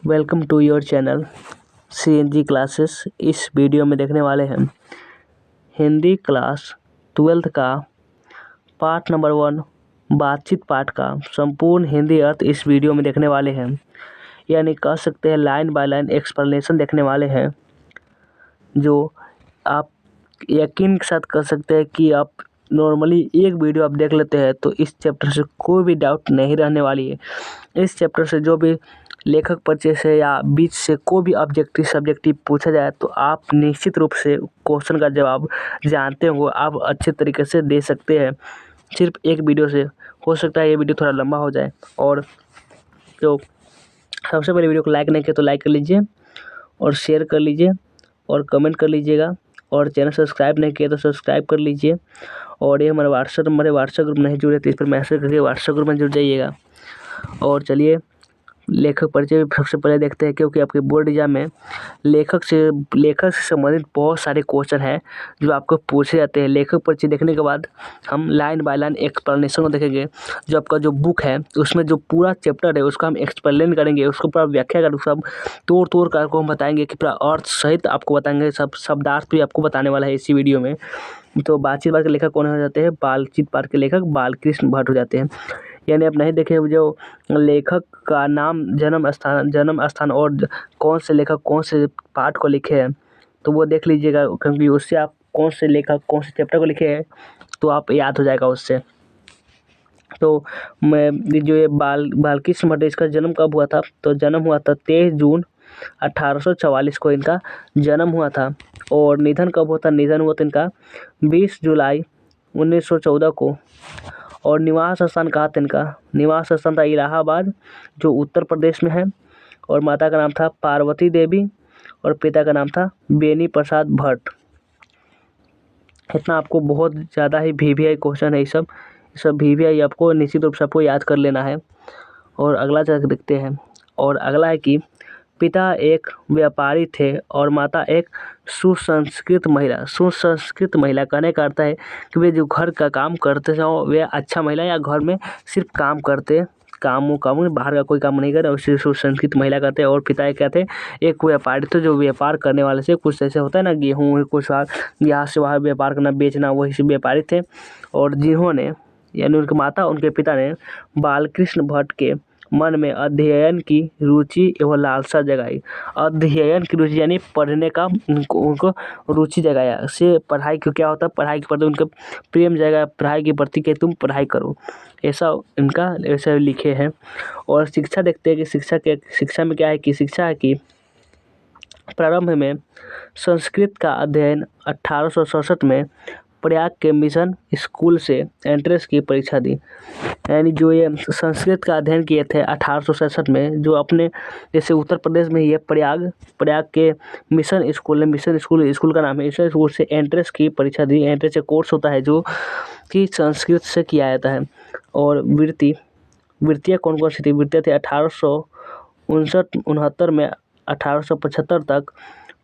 Welcome to your channel CNG classes. इस video में देखने वाले हैं हिंदी क्लास 12th का पार्ट नंबर 1 बातचीत पाठ का संपूर्ण हिंदी अर्थ इस वीडियो में देखने वाले हैं। यानी कह सकते हैं लाइन बाय लाइन एक्सप्लेनेशन देखने वाले हैं, जो आप यकीन के साथ कर सकते हैं कि आप नॉर्मली एक वीडियो आप देख लेते हैं तो इस चैप्टर से कोई भी डाउट नहीं रहने वाली है। इस चैप्टर से जो भी लेखक परिचय से या बीच से कोई भी ऑब्जेक्टिव सब्जेक्टिव पूछा जाए तो आप निश्चित रूप से क्वेश्चन का जवाब जानते हो, आप अच्छे तरीके से दे सकते हैं सिर्फ एक वीडियो से। हो सकता है ये वीडियो थोड़ा लंबा हो जाए, और तो सबसे पहले वीडियो को लाइक नहीं किया तो लाइक कर लीजिए और शेयर कर लीजिए और कमेंट कर लीजिएगा, और चैनल सब्सक्राइब नहीं किया तो सब्सक्राइब कर लीजिए। और ये हमारे व्हाट्सएप ग्रुप नहीं जुड़े तो इस पर मैसेज करके व्हाट्सएप ग्रुप में जुड़ जाइएगा। और चलिए लेखक परिचय सबसे पहले देखते हैं, क्योंकि आपके बोर्ड एग्जाम में लेखक से संबंधित बहुत सारे क्वेश्चन हैं जो आपको पूछे जाते हैं। लेखक परिचय देखने के बाद हम लाइन बाय लाइन एक्सप्लेनेशन को देखेंगे। जो आपका जो बुक है उसमें जो पूरा चैप्टर है उसका हम एक्सप्लेन करेंगे, उसको पूरा व्याख्या कर सब तोड़ कर को हम बताएंगे कि पूरा अर्थ सहित आपको बताएंगे, सब शब्दार्थ भी आपको बताने वाला है इसी वीडियो में। तो बातचीत पाठ के लेखक कौन हो जाते हैं? बातचीत पाठ के लेखक बालकृष्ण भट्ट हो जाते हैं। यानी आप नहीं देखे जो लेखक का नाम, जन्म स्थान और कौन से लेखक कौन से पाठ को लिखे हैं तो वो देख लीजिएगा, क्योंकि उससे आप कौन से लेखक कौन से चैप्टर को लिखे हैं तो आप याद हो जाएगा उससे। तो मैं जो ये बालकृष्ण भट्ट, इसका जन्म कब हुआ था? तो जन्म हुआ था 23 जून 1844 को इनका जन्म हुआ था। और निधन कब हुआ था? निधन हुआ था इनका 20 जुलाई 1914 को। और निवास स्थान कहाँ था इनका? निवास स्थान था इलाहाबाद, जो उत्तर प्रदेश में है। और माता का नाम था पार्वती देवी और पिता का नाम था बेनी प्रसाद भट्ट। इतना आपको बहुत ज़्यादा ही VVI क्वेश्चन है ये सब VVI आपको निश्चित रूप से आपको याद कर लेना है। और अगला चल देखते हैं। और अगला है कि पिता एक व्यापारी थे और माता एक सुसंस्कृत महिला कहने का अर्थ है कि वे जो घर का काम करते थे वे अच्छा महिला, या घर में सिर्फ काम करते, काम बाहर का कोई काम नहीं करे, उसे सुसंस्कृत महिला कहते हैं। और पिता एक क्या थे? एक व्यापारी थे, जो व्यापार करने वाले से कुछ ऐसे होता है ना, गेहूँ कुछ यहाँ से वहाँ व्यापार करना बेचना, वही से व्यापारी थे। और जिन्होंने यानी उनके माता उनके पिता ने बालकृष्ण भट्ट के मन में अध्ययन की रुचि एवं लालसा जगाई। अध्ययन की रुचि यानी पढ़ने का उनको रुचि जगाया। से पढ़ाई को क्या होता है? पढ़ाई के प्रति उनका प्रेम जगाया, पढ़ाई के प्रति कि तुम पढ़ाई करो, ऐसा इनका ऐसा लिखे हैं। और शिक्षा देखते हैं कि शिक्षा में क्या है कि शिक्षा है कि प्रारंभ में संस्कृत का अध्ययन 1867 में प्रयाग के मिशन स्कूल से एंट्रेंस की परीक्षा दी। यानी जो ये संस्कृत का अध्ययन किए थे 1867 में, जो अपने जैसे उत्तर प्रदेश में ही है प्रयाग के मिशन स्कूल का नाम है। मिशन स्कूल से एंट्रेंस की परीक्षा दी। एंट्रेंस एक कोर्स होता है जो कि संस्कृत से किया जाता है। और वृत्तियाँ कौन कौन सी थी? वृत्तियाँ थी 1869 में 1875 तक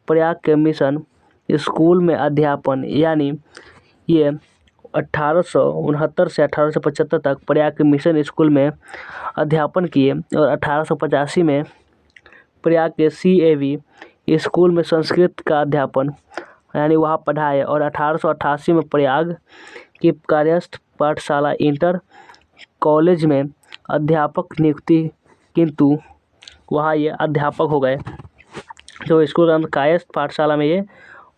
प्रयाग के मिशन स्कूल में अध्यापन। यानी ये 1869 से 1875 तक प्रयाग के मिशन स्कूल में अध्यापन किए। और 1885 में प्रयाग के CAV स्कूल में संस्कृत का अध्यापन यानी वहाँ पढ़ाए। और 1888 में प्रयाग की कार्यस्थ पाठशाला इंटर कॉलेज में अध्यापक नियुक्ति, किंतु वहाँ ये अध्यापक हो गए। जो स्कूल का कायस्थ पाठशाला में ये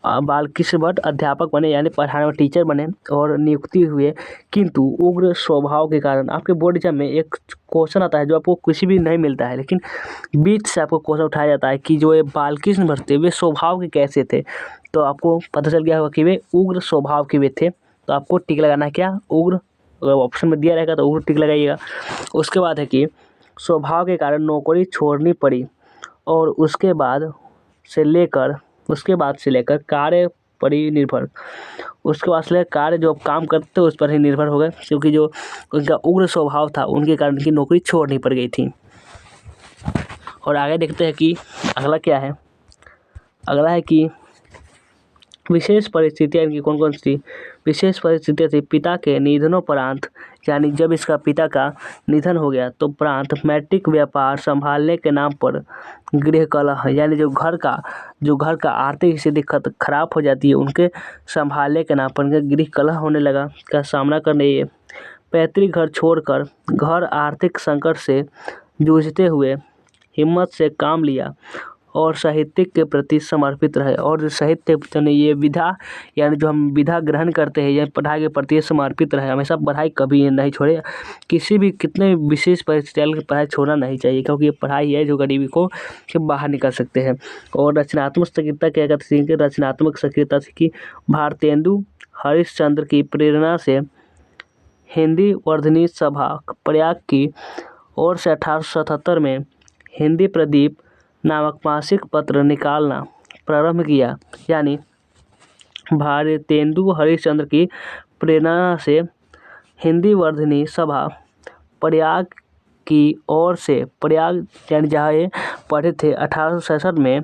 बालकृष्ण भट्ट अध्यापक बने, यानी पढ़ाने में टीचर बने और नियुक्ति हुए। किंतु उग्र स्वभाव के कारण आपके बोर्ड एग्जाम में एक क्वेश्चन आता है जो आपको किसी भी नहीं मिलता है, लेकिन बीच से आपको क्वेश्चन उठाया जाता है कि जो ये बालकृष्ण भट्ट थे वे स्वभाव के कैसे थे। तो आपको पता चल गया होगा कि वे उग्र स्वभाव के वे थे, तो आपको टिक लगाना है क्या? उग्र। अगर ऑप्शन में दिया रहेगा तो उग्र टिक लगाइएगा। उसके बाद है कि स्वभाव के कारण नौकरी छोड़नी पड़ी। और उसके बाद से लेकर कार्य पर ही निर्भर, उसके बाद से कार्य जो काम करते उस पर ही निर्भर हो गए, क्योंकि जो उनका उग्र स्वभाव था उनके कारण उनकी नौकरी छोड़नी पड़ गई थी। और आगे देखते हैं कि अगला क्या है। अगला है कि विशेष परिस्थितियाँ इनकी कौन कौन सी? विशेष परिस्थितियाँ थी। पिता के निधनोपरांत यानी जब इसका पिता का निधन हो गया तो प्रांत मैट्रिक व्यापार संभालने के नाम पर गृह कलह यानी जो घर का आर्थिक स्थिति खराब हो जाती है उनके संभालने के नाम पर गृह कलह होने लगा का सामना करने ये पैतृक घर छोड़कर घर आर्थिक संकट से जूझते हुए हिम्मत से काम लिया और साहित्य के प्रति समर्पित रहे। और जो साहित्य ने ये विधा यानी जो हम विधा ग्रहण करते हैं या पढ़ाई के प्रति समर्पित रहे। हमेशा पढ़ाई कभी नहीं छोड़े, किसी भी कितने विशेष परिस्थिति पढ़ाई छोड़ना नहीं चाहिए, क्योंकि ये पढ़ाई है जो गरीबी को के बाहर निकल सकते हैं। और रचनात्मक सक्रियता क्या कहते हैं कि रचनात्मक सक्रियता से कि भारतेंदु हरिश्चंद्र की प्रेरणा से हिंदी वर्धनी सभा प्रयाग की ओर से 1877 में हिंदी प्रदीप नामक मासिक पत्र निकालना प्रारंभ किया। यानी भारतेंदु हरिश्चंद्र की प्रेरणा से हिंदी वर्धनी सभा प्रयाग की ओर से प्रयाग यानी जहाँ ये पढ़े थे 1867 में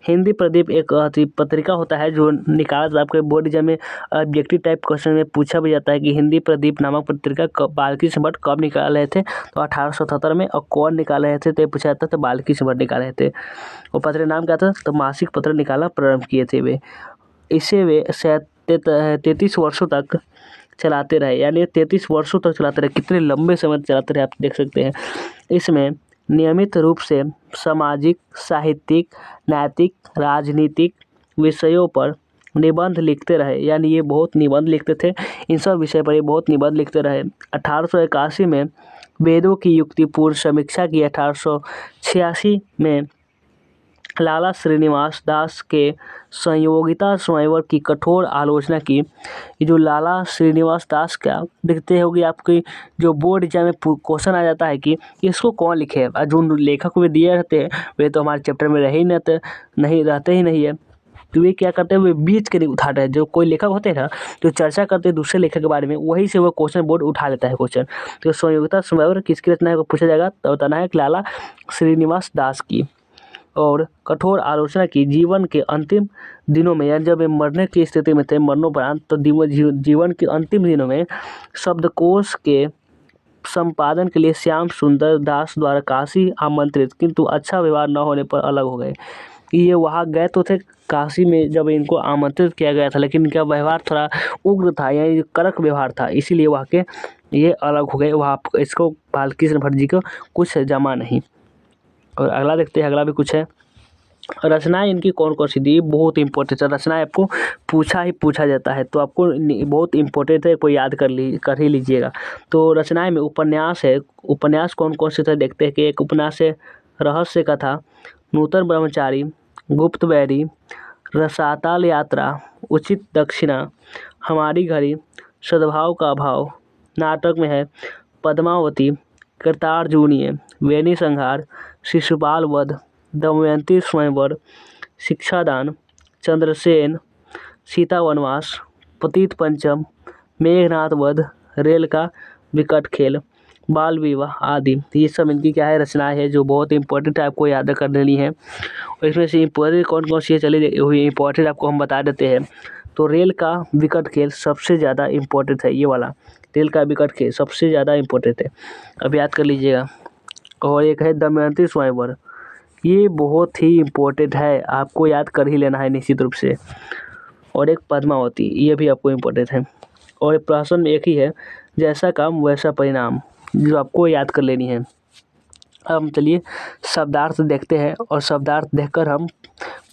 हिंदी प्रदीप एक पत्रिका होता है जो निकाला था। आपके बोर्ड एग्जाम में ऑब्जेक्टिव टाइप क्वेश्चन में पूछा भी जाता है कि हिंदी प्रदीप नामक पत्रिका बाल्कीश भट्ट कब निकाल रहे थे, तो 1877 में। और कौन निकाल रहे थे तो पूछा जाता था, तो बाल्कीश भट्ट निकाल रहे थे। वो पत्र नाम क्या था, तो मासिक पत्र निकालना प्रारंभ किए थे वे। इसे वे 33 वर्षों तक चलाते रहे, यानी 33 वर्षों तक चलाते रहे। कितने लंबे समय तक चलाते रहे आप देख सकते हैं। इसमें नियमित रूप से सामाजिक, साहित्यिक, नैतिक, राजनीतिक विषयों पर निबंध लिखते रहे, यानी ये बहुत निबंध लिखते थे। इन सब विषय पर ये बहुत निबंध लिखते रहे। 1881 में वेदों की युक्तिपूर्ण समीक्षा की। 1886 में लाला श्रीनिवास दास के संयोगिता स्वयंवर की कठोर आलोचना की। ये जो लाला श्रीनिवास दास का देखते होगी आपकी जो बोर्ड एग्जाम में क्वेश्चन आ जाता है कि इसको कौन लिखे है, जो लेखक वे दिए रहते हैं वे तो हमारे चैप्टर में नहीं रहते ही नहीं है। तो वे क्या करते हैं, वे बीच के उठाते हैं। जो कोई लेखक होते हैं ना जो चर्चा करते हैं दूसरे लेखक के बारे में, वही से वो क्वेश्चन बोर्ड उठा लेता है क्वेश्चन। तो संयोगिता स्वयंवर किसकी रचना है वो पूछा जाएगा, तो बताना है लाला श्रीनिवास दास की। और कठोर आलोचना की। जीवन के अंतिम दिनों में यानी जब वे मरने की स्थिति में थे, मरणोपरांत, तो जीवन के अंतिम दिनों में शब्दकोश के संपादन के लिए श्याम सुंदर दास द्वारा काशी आमंत्रित, किंतु अच्छा व्यवहार न होने पर अलग हो गए। ये वहाँ गए तो थे काशी में जब इनको आमंत्रित किया गया था, लेकिन इनका व्यवहार थोड़ा उग्र था, यानी कड़क व्यवहार था, इसीलिए वहाँ के ये अलग हो गए। वहाँ इसको बाल्कीश भट्ट जी को कुछ जमा नहीं। और अगला देखते हैं, अगला भी कुछ है। रचनाएं इनकी कौन कौन सी दी, बहुत इंपॉर्टेंट है। रचनाएं आपको पूछा जाता है, तो आपको बहुत इंपॉर्टेंट है, कोई याद कर ही लीजिएगा। तो रचनाएं में उपन्यास है। उपन्यास कौन कौन से थे देखते हैं कि एक उपन्यास है रहस्य कथा, नूतन ब्रह्मचारी, गुप्त बैरी, रसाताल यात्रा, उचित दक्षिणा, हमारी घड़ी, सद्भाव का अभाव। नाटक में है पद्मावती, कृतार्जुनीय, वेणी संहार, शिशुपाल वध, दमयंती स्वयंवर, शिक्षादान, चंद्रसेन, सीता वनवास, पतित पंचम, मेघनाथ वध, रेल का विकट खेल, बाल विवाह आदि। ये सब इनकी क्या है, रचनाएं है जो बहुत इंपॉर्टेंट है, आपको याद कर लेनी है। और इसमें से इंपॉर्टेंट कौन कौन सी है चलिए वही इंपॉर्टेंट आपको हम बता देते हैं। तो रेल का विकट खेल सबसे ज़्यादा इम्पोर्टेंट है, ये वाला रेल का विकट खेल सबसे ज़्यादा इम्पोर्टेंट है, अब याद कर लीजिएगा। और एक है दमयंती स्वयंवर, ये बहुत ही इम्पोर्टेंट है, आपको याद कर ही लेना है निश्चित रूप से। और एक पद्मावती, ये भी आपको इम्पोर्टेंट है। और प्रश्न में एक ही है, जैसा काम वैसा परिणाम, जो आपको याद कर लेनी है। हम चलिए शब्दार्थ देखते हैं, और शब्दार्थ देखकर हम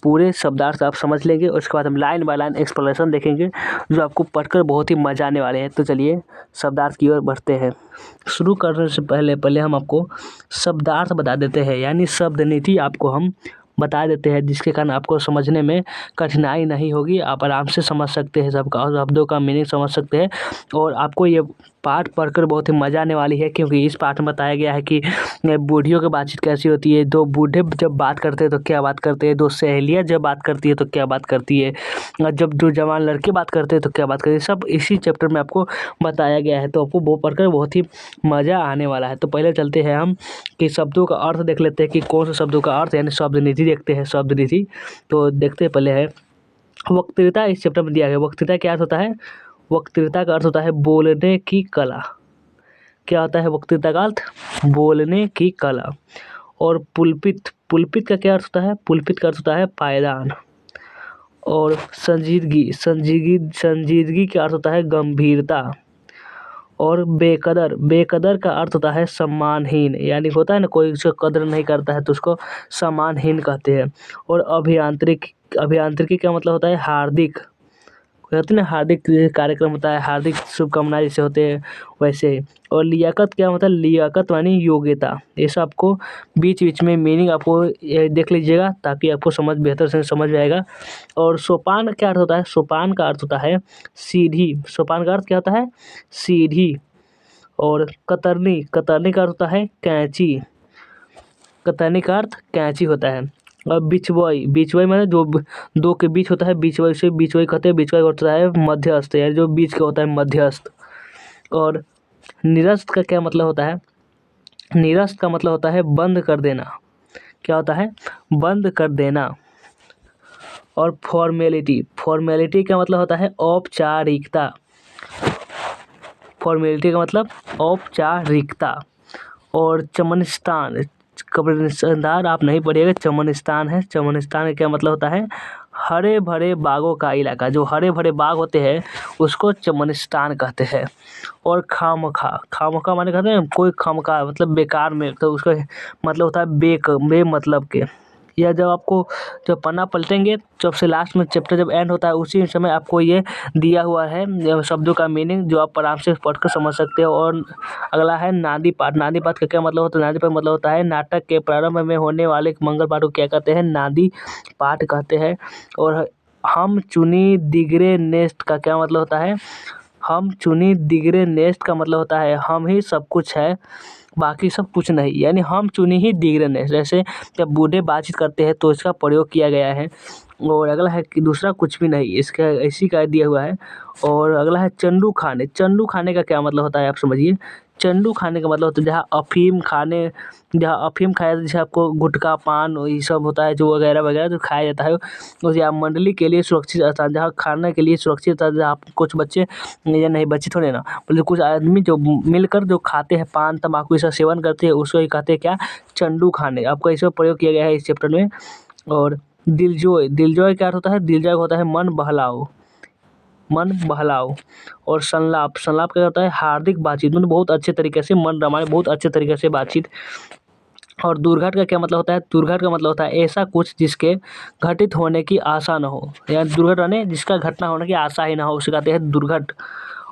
पूरे शब्दार्थ आप समझ लेंगे। उसके बाद हम लाइन बाय लाइन एक्सप्लेनेशन देखेंगे जो आपको पढ़कर बहुत ही मजा आने वाले हैं। तो चलिए शब्दार्थ की ओर बढ़ते हैं। शुरू करने से पहले हम आपको शब्दार्थ बता देते हैं, यानी शब्द नीति आपको हम बता देते हैं, जिसके कारण आपको समझने में कठिनाई नहीं होगी। आप आराम से समझ सकते हैं शब्दों का मीनिंग समझ सकते हैं। और आपको ये पाठ पढ़कर बहुत ही मज़ा आने वाली है, क्योंकि इस पाठ में बताया गया है कि बूढ़ियों की बातचीत कैसी होती है, दो बूढ़े जब बात करते हैं तो क्या बात करते हैं, दो सहेलियाँ जब बात करती है तो क्या बात करती है, और जब दो जवान लड़के बात करते हैं तो क्या बात करते हैं, सब इसी चैप्टर में आपको बताया गया है। तो आपको वो पढ़कर बहुत ही मज़ा आने वाला है। तो पहले चलते हैं हम कि शब्दों का अर्थ देख लेते हैं कि कौन से शब्दों का अर्थ, यानी शब्द नीति देखते हैं। शब्द नीति तो देखते हैं, पहले है वक्तृता। इस चैप्टर में दिया गया वक्तृता क्या अर्थ होता है, वक्तृता का अर्थ होता है बोलने की कला। क्या होता है वक्तृता का अर्थ? बोलने की कला। और पुलपित, पुलपित का क्या अर्थ होता है? पुलपित का अर्थ होता है पायदान। और संजीदगी, संजीदगी का अर्थ होता है गंभीरता। और बेकदर, बेकदर का अर्थ होता है सम्मानहीन, यानी होता है ना कोई उसको कदर नहीं करता है तो उसको सम्मानहीन कहते हैं। और अभियांत्रिकी, अभियांत्रिकी का मतलब होता है हार्दिक, कहते हैं ना हार्दिक कार्यक्रम होता है, हार्दिक शुभकामनाएं जैसे होते हैं वैसे ही। और लियाकत क्या होता है? लियाकत मानी योग्यता। ये सब आपको बीच बीच में मीनिंग आपको ये देख लीजिएगा ताकि आपको समझ बेहतर से समझ में आएगा। और सोपान क्या अर्थ होता है? सोपान का अर्थ होता है सीढ़ी। सोपान का अर्थ क्या होता है? सीढ़ी। और कतरनी, कतरनी का अर्थ होता है कैंची। कतरनी का अर्थ कैंची होता है। और बिचवई, बिचवई माने जो दो के बीच होता है, बिचवई से बिचवई कहते हैं। बिचवई होता है मध्यस्थ, यानी जो बीच का होता है मध्यस्थ। और निरस्त का क्या मतलब होता है? निरस्त का मतलब होता है बंद कर देना। क्या होता है? बंद कर देना। और फॉर्मेलिटी, फॉर्मेलिटी का मतलब होता है औपचारिकता। फॉर्मेलिटी का मतलब औपचारिकता। और चमनिस्तान, कब्रिस्तान आप नहीं पढ़िएगा, चमनिस्तान है। चमनिस्तान का क्या मतलब होता है? हरे भरे बागों का इलाका। जो हरे भरे बाग होते हैं उसको चमनिस्तान कहते हैं। और खामखा, खामखा माने कहते हैं कोई खामखा मतलब बेकार में, तो उसका मतलब होता है बे मतलब के। या जब आपको जब पन्ना पलटेंगे सबसे लास्ट में चैप्टर जब एंड होता है उसी समय आपको ये दिया हुआ है शब्दों का मीनिंग जो आप आराम से पढ़कर समझ सकते हो। और अगला है नादी पाठ। नादी पाठ का क्या मतलब होता है? नादी पाठ मतलब होता है नाटक के प्रारंभ में होने वाले मंगल पाठ को क्या कहते हैं? नादी पाठ कहते हैं। और हम चुनी दिगरे नेस्ट का क्या मतलब होता है? हम चुनी दिगरे नेस्ट का मतलब होता है हम ही सब कुछ है बाकी सब कुछ नहीं, यानी हम चुनी ही दिगरे नेस्ट। जैसे जब बूढ़े बातचीत करते हैं तो इसका प्रयोग किया गया है। और अगला है कि दूसरा कुछ भी नहीं, इसका इसी का दिया हुआ है। और अगला है चंडू खाने। चंडू खाने का क्या मतलब होता है आप समझिए। चंडू खाने का मतलब होता है जहाँ अफीम खाने, जहाँ अफीम खाया जैसे आपको गुटखा पान ये सब होता है जो वगैरह वगैरह जो खाया जाता है उसे आप मंडली के लिए सुरक्षित स्थान, जहाँ खाने के लिए सुरक्षित स्थान, जहाँ कुछ बच्चे या नहीं बच्चे थोड़े ना मतलब कुछ आदमी जो मिलकर जो खाते हैं पान तम्बाकू इसका सेवन करते हैं उसको ही कहते हैं क्या? चंडू खाने। आपको इसका प्रयोग किया गया है इस चैप्टर में। और दिलजोय, दिलजोय क्या अर्थ होता है? दिलजोय होता है मन बहलाओ, मन बहलाओ। और संलाप, संलाप क्या होता है? हार्दिक बातचीत, मतलब बहुत अच्छे तरीके से मन रमाए, बहुत अच्छे तरीके से बातचीत। और दुर्घट का क्या मतलब होता है? दुर्घट का मतलब होता है ऐसा कुछ जिसके घटित होने की आशा न हो, या दुर्घट यानी जिसका घटना होने की आशा ही ना हो उसे कहते हैं दुर्घट।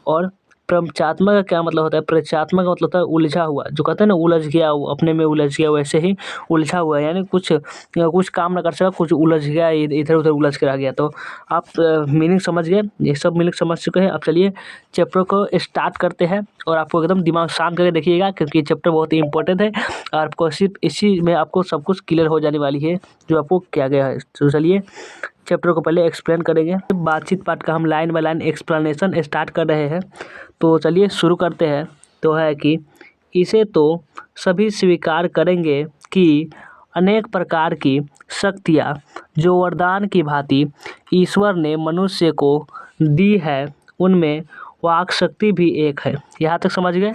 और प्रपंचात्मक का क्या मतलब होता है? प्रपंचात्मक का मतलब होता है उलझा हुआ, जो कहते हैं ना उलझ गया, अपने में उलझ गया, वैसे ही उलझा हुआ है, यानी कुछ काम ना कर सका, कुछ उलझ गया, इधर उधर उलझ कर आ गया। तो आप मीनिंग समझ गए, ये सब मीनिंग समझ चुके हैं। अब चलिए चैप्टर को स्टार्ट करते हैं। और आपको एकदम दिमाग शांत करके देखिएगा क्योंकि चैप्टर बहुत ही इंपॉर्टेंट है और आपको सिर्फ इसी में आपको सब कुछ क्लियर हो जाने वाली है जो आपको किया गया है। तो चलिए चैप्टर को पहले एक्सप्लेन करेंगे। बातचीत पाठ का हम line by line explanation start कर रहे हैं। तो चलिए शुरू करते हैं। तो है कि इसे तो सभी स्वीकार करेंगे कि अनेक प्रकार की शक्तियाँ जो वरदान की भांति ईश्वर ने मनुष्य को दी है उनमें वाक शक्ति भी एक है। यहाँ तक समझ गए।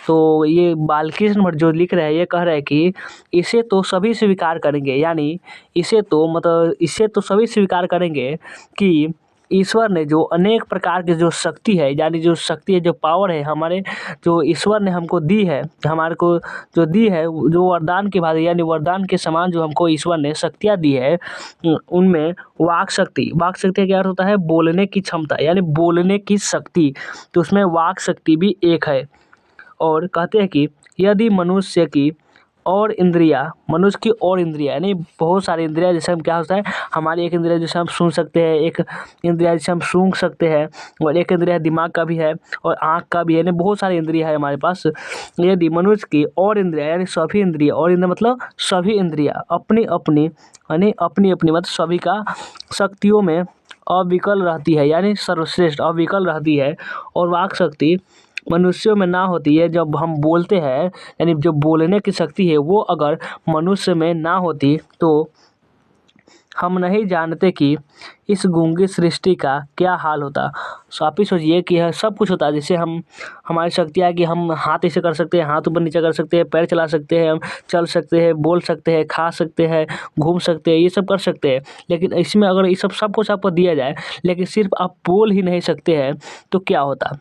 तो ये बालकृष्ण भट्ट जो लिख रहे हैं ये कह रहे हैं कि इसे तो सभी स्वीकार करेंगे, यानी इसे तो मतलब इसे तो सभी स्वीकार करेंगे कि ईश्वर ने जो अनेक प्रकार की जो शक्ति है, यानी जो शक्ति है, जो पावर है हमारे, जो ईश्वर ने हमको दी है, हमारे को जो दी है, जो वरदान की भांति यानी वरदान के समान जो हमको ईश्वर ने शक्तियाँ दी है उनमें वाक शक्ति, वाक शक्ति का क्या अर्थ होता है? बोलने की क्षमता, यानी बोलने की शक्ति, तो उसमें वाक शक्ति भी एक है। और कहते हैं कि यदि मनुष्य की और इंद्रिया, मनुष्य की और इंद्रिया यानी बहुत सारी इंद्रिया, जैसे हम क्या होता है हमारी एक इंद्रिया जैसे हम सुन सकते हैं, एक इंद्रिया जैसे हम सूंघ सकते हैं, और एक इंद्रिया दिमाग का भी है और आँख का भी है, यानी बहुत सारी इंद्रिया है हमारे पास। यदि मनुष्य की और इंद्रिया यानी सभी इंद्रिया, और इंद्रिया मतलब सभी इंद्रिया अपनी अपनी यानी अपनी अपनी मतलब सभी का शक्तियों में अविकल रहती है, यानी सर्वश्रेष्ठ अविकल रहती है। और वाक शक्ति मनुष्यों में ना होती है, जब हम बोलते हैं यानी जो बोलने की शक्ति है वो अगर मनुष्य में ना होती तो हम नहीं जानते कि इस गूंगी सृष्टि का क्या हाल होता। सो आप ही सोचिए कि यह सब कुछ होता है, जैसे हम हमारी शक्तियाँ कि हम हाथ ऐसे कर सकते हैं, हाथ ऊपर नीचे कर सकते हैं, पैर चला सकते हैं, हम चल सकते हैं, बोल सकते हैं, खा सकते हैं, घूम सकते हैं, ये सब कर सकते हैं। लेकिन इसमें अगर ये सब कुछ आपको दिया जाए, लेकिन सिर्फ आप बोल ही नहीं सकते हैं, तो क्या होता।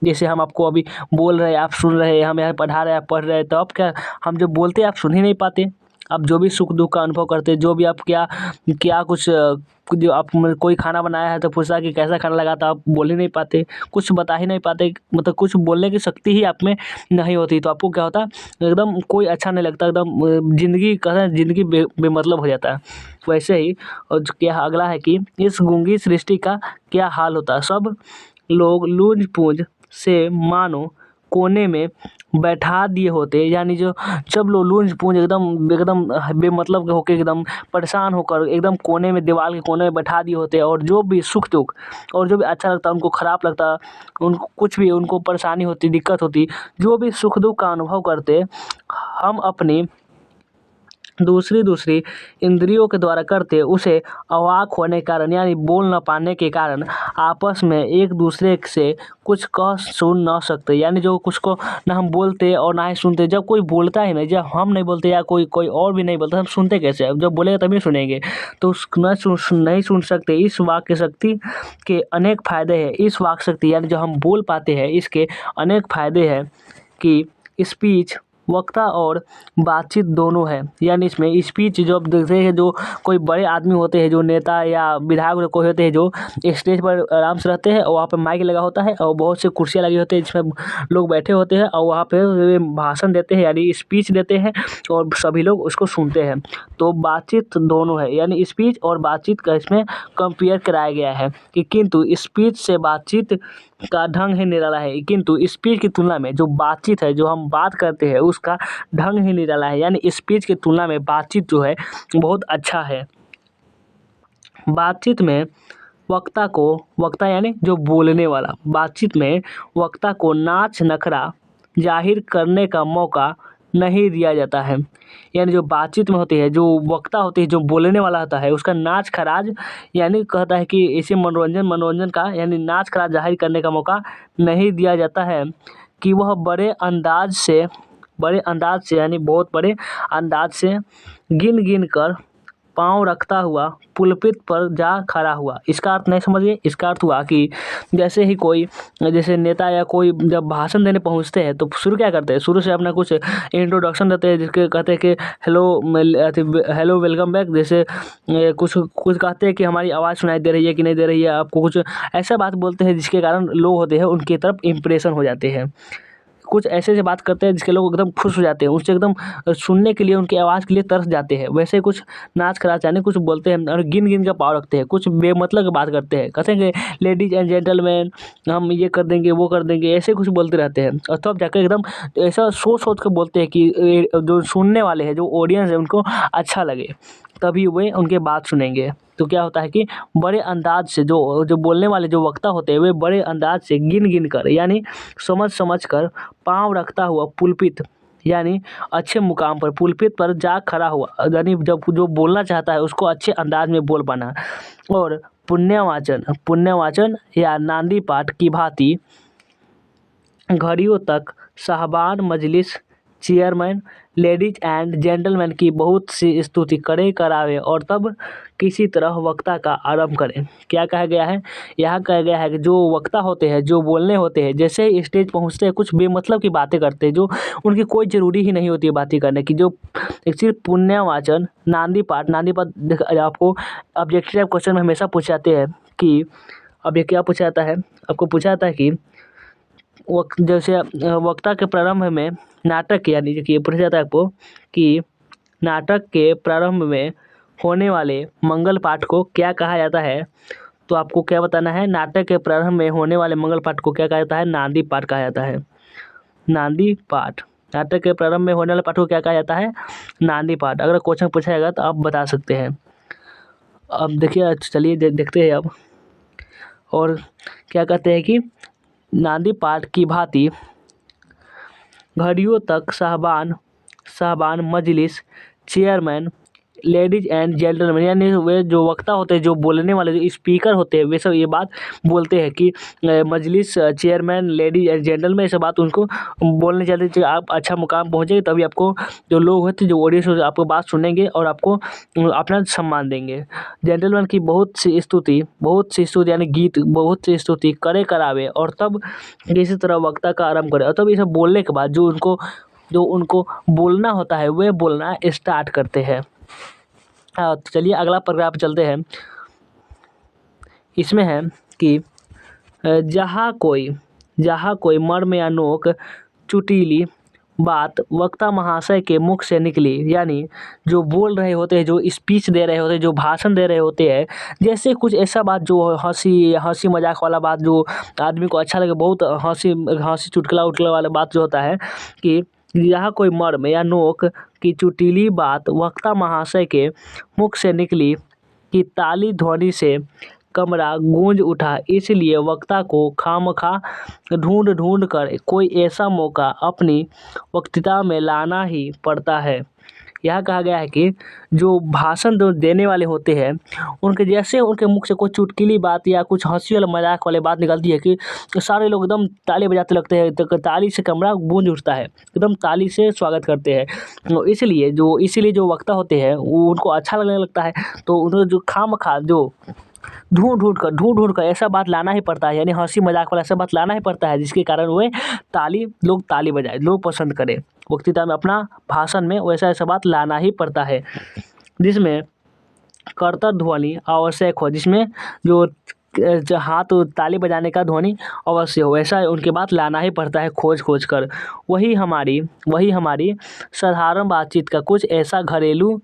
जैसे हम आपको अभी बोल रहे हैं, आप सुन रहे हैं, हम यहाँ पढ़ा रहे हैं, आप पढ़ रहे हैं, तो अब क्या हम जो बोलते हैं आप सुन ही नहीं पाते। आप जो भी सुख दुख का अनुभव करते हैं, जो भी आप क्या क्या कुछ जो आप कोई खाना बनाया है तो पूछा कि कैसा खाना लगा, तो आप बोल ही नहीं पाते, कुछ बता ही नहीं पाते, मतलब कुछ बोलने की शक्ति ही आप में नहीं होती। तो आपको क्या होता है, एकदम कोई अच्छा नहीं लगता, एकदम ज़िंदगी कहते हैं ज़िंदगी बेमतलब हो जाता है। वैसे ही और जो क्या अगला है कि इस गूंगी सृष्टि का क्या हाल होता। सब लोग लूझ पूंझ से मानो कोने में बैठा दिए होते, यानी जो सब लोग लूझ पूंझ एकदम एकदम बेमतलब के होकर एकदम परेशान होकर एकदम कोने में, दीवार के कोने में बैठा दिए होते, और जो भी सुख दुख और जो भी अच्छा लगता उनको खराब लगता, उनको कुछ भी उनको परेशानी होती, दिक्कत होती, जो भी सुख दुख का अनुभव करते, हम अपनी दूसरी इंद्रियों के द्वारा करते, उसे अवाक होने के कारण यानी बोल न पाने के कारण आपस में एक दूसरे से कुछ कह सुन न सकते, यानी जो कुछ को ना हम बोलते और ना ही सुनते। जब कोई बोलता ही नहीं, जब हम नहीं बोलते या कोई और भी नहीं बोलता, हम सुनते कैसे। अब जब बोलेगा तभी सुनेंगे, तो नहीं सुन सकते। इस वाक्य शक्ति के अनेक फायदे हैं। इस वाक्य शक्ति यानी जो हम बोल पाते हैं, इसके अनेक फायदे हैं कि स्पीच वक्ता और बातचीत दोनों है। यानी इसमें स्पीच जो आप देखते हैं, जो कोई बड़े आदमी होते हैं, जो नेता या विधायक कोई होते हैं, जो स्टेज पर आराम से रहते हैं और वहाँ पे माइक लगा होता है और बहुत सी कुर्सियाँ लगी होती है जिसमें लोग बैठे होते हैं और वहाँ पे भाषण देते हैं, यानी स्पीच देते हैं और सभी लोग उसको सुनते हैं। तो बातचीत दोनों है, यानी स्पीच और बातचीत का इसमें कंपेयर कराया गया है कि किंतु स्पीच से बातचीत का ढंग ही निराला है, किंतु स्पीच की तुलना में जो बातचीत है, जो हम बात करते हैं, उसका ढंग ही निराला है। यानी स्पीच की तुलना में बातचीत जो है बहुत अच्छा है। बातचीत में वक्ता यानी जो बोलने वाला, बातचीत में वक्ता को नाच नखरा जाहिर करने का मौका नहीं दिया जाता है। यानी जो बातचीत में होती है, जो वक्ता होती है, जो बोलने वाला होता है, उसका नाच खराज यानी कहता है कि इसे मनोरंजन का यानी नाच खराज जाहिर करने का मौका नहीं दिया जाता है कि वह बड़े अंदाज से यानी बहुत बड़े अंदाज से गिन गिन कर पाँव रखता हुआ पुलपित पर जा खड़ा हुआ। इसका अर्थ नहीं समझिए। इसका अर्थ हुआ कि जैसे ही कोई जैसे नेता या कोई जब भाषण देने पहुंचते हैं तो शुरू क्या करते हैं, शुरू से अपना कुछ इंट्रोडक्शन देते हैं, जिसके कहते हैं कि हेलो वेलकम बैक। जैसे कुछ कुछ कहते हैं कि हमारी आवाज़ सुनाई दे रही है कि नहीं दे रही है आपको, कुछ ऐसा बात बोलते हैं जिसके कारण लोग होते हैं उनकी तरफ इम्प्रेशन हो जाते हैं। कुछ ऐसे बात करते हैं जिसके लोग एकदम खुश हो जाते हैं, उससे एकदम सुनने के लिए, उनकी आवाज़ के लिए तरस जाते हैं। वैसे कुछ नाच खराच यानी कुछ बोलते हैं और गिन गिन का पाव रखते हैं, कुछ बेमतलब की बात करते हैं, कहते हैं कि लेडीज एंड जेंटलमैन हम ये कर देंगे, वो कर देंगे, ऐसे कुछ बोलते रहते हैं। और तब जाकर एकदम ऐसा सोच कर बोलते हैं कि जो सुनने वाले हैं, जो ऑडियंस है, उनको अच्छा लगे, तभी वे उनके बात सुनेंगे। तो क्या होता है कि बड़े अंदाज से जो बोलने वाले जो वक्ता होते हैं, वे बड़े अंदाज से गिन गिन कर यानी समझ कर पाँव रखता हुआ पुलपित यानी अच्छे मुकाम पर, पुलपित पर जा खड़ा हुआ, यानी जब जो बोलना चाहता है उसको अच्छे अंदाज में बोल पाना। और पुण्यवाचन या नांदी पाठ की भांति घड़ियों तक साहबान मजलिस, चेयरमैन, लेडीज एंड जेंटलमैन की बहुत सी स्तुति करे करावे और तब किसी तरह वक्ता का आरंभ करें। क्या कहा गया है, यहाँ कहा गया है कि जो वक्ता होते हैं, जो बोलने होते हैं, जैसे ही स्टेज पहुँचते हैं कुछ बेमतलब की बातें करते हैं, जो उनकी कोई ज़रूरी ही नहीं होती है बातें करने की। जो एक सिर्फ पुण्यवाचन नांदी पाठ आपको ऑब्जेक्टिव क्वेश्चन में हमेशा पूछे जाते हैं कि अब ये क्या पूछा जाता है, आपको पूछा जाता है कि जैसे वक्ता के प्रारंभ में नाटक यानी कि ये पूछा जाता है आपको कि नाटक के प्रारंभ में होने वाले मंगल पाठ को क्या कहा जाता है। तो आपको क्या बताना है, नाटक के प्रारंभ में होने वाले मंगल पाठ को क्या कहा जाता है, नांदी पाठ कहा जाता है। नांदी पाठ, नाटक के प्रारंभ में होने वाले पाठ को क्या कहा जाता है, नांदी पाठ। अगर क्वेश्चन पूछा जाएगा तो आप बता सकते हैं। अब देखिए, चलिए देखते हैं अब। और क्या कहते हैं कि नांदी पाठ की भांति घड़ियों तक साहबान मजलिस, चेयरमैन, लेडीज एंड जेंटलमैन, यानी वे जो वक्ता होते हैं, जो बोलने वाले जो स्पीकर होते हैं, वे सब ये बात बोलते हैं कि मजलिस चेयरमैन लेडीज एंड जेंटलमैन, ये सब बात उनको बोलने चाहते थे। आप अच्छा मुकाम पहुँचेंगे तभी आपको जो लोग होते हैं, जो ऑडियंस होते हैं, आपको बात सुनेंगे और आपको अपना सम्मान देंगे। जेंटलमैन की बहुत सी स्तुति यानी गीत, बहुत सी स्तुति करे करावे और तब किसी तरह वक्ता का आरंभ करे, और तब ये सब बोलने के बाद जो उनको बोलना होता है वे बोलना स्टार्ट करते हैं। तो चलिए अगला पैराग्राफ चलते हैं। इसमें है कि जहाँ कोई मर्म या नोक चुटीली बात वक्ता महाशय के मुख से निकली, यानी जो बोल रहे होते हैं, जो स्पीच दे रहे होते हैं, जो भाषण दे रहे होते हैं, जैसे कुछ ऐसा बात जो हंसी मजाक वाला बात जो आदमी को अच्छा लगे, बहुत हंसी चुटकुला उटकुला वाला बात जो होता है कि यहाँ कोई मर्म या नोक की चुटीली बात वक्ता महाशय के मुख से निकली कि ताली ध्वनि से कमरा गूंज उठा, इसलिए वक्ता को खामखा ढूंढ कर कोई ऐसा मौका अपनी वक्तृता में लाना ही पड़ता है। यह कहा गया है कि जो भाषण देने वाले होते हैं, उनके जैसे उनके मुख से कोई चुटकुली बात या कुछ हंसी वाला मजाक वाली बात निकलती है कि सारे लोग एकदम ताली बजाते लगते हैं, तो ताली से कमरा गूंज उठता है, एकदम ताली से स्वागत करते हैं। तो इसीलिए जो वक्ता होते हैं वो उनको अच्छा लगने लगता है, तो उन्हें जो खामखा जो ढूंढ कर ऐसा बात लाना ही पड़ता है, यानी हंसी मजाक वाला ऐसा बात लाना ही पड़ता है, जिसके कारण वे लोग ताली बजाए, लोग पसंद करें। वक्तृता में अपना भाषण में वैसा ऐसा बात लाना ही पड़ता है, जिसमें कर्तव्य ध्वनि आवश्यक हो, जिसमें जो हाथ ताली बजाने का ध्वनि अवश्य हो, ऐसा उनके बात लाना ही पड़ता है खोज कर। वही हमारी साधारण बातचीत का कुछ ऐसा घरेलू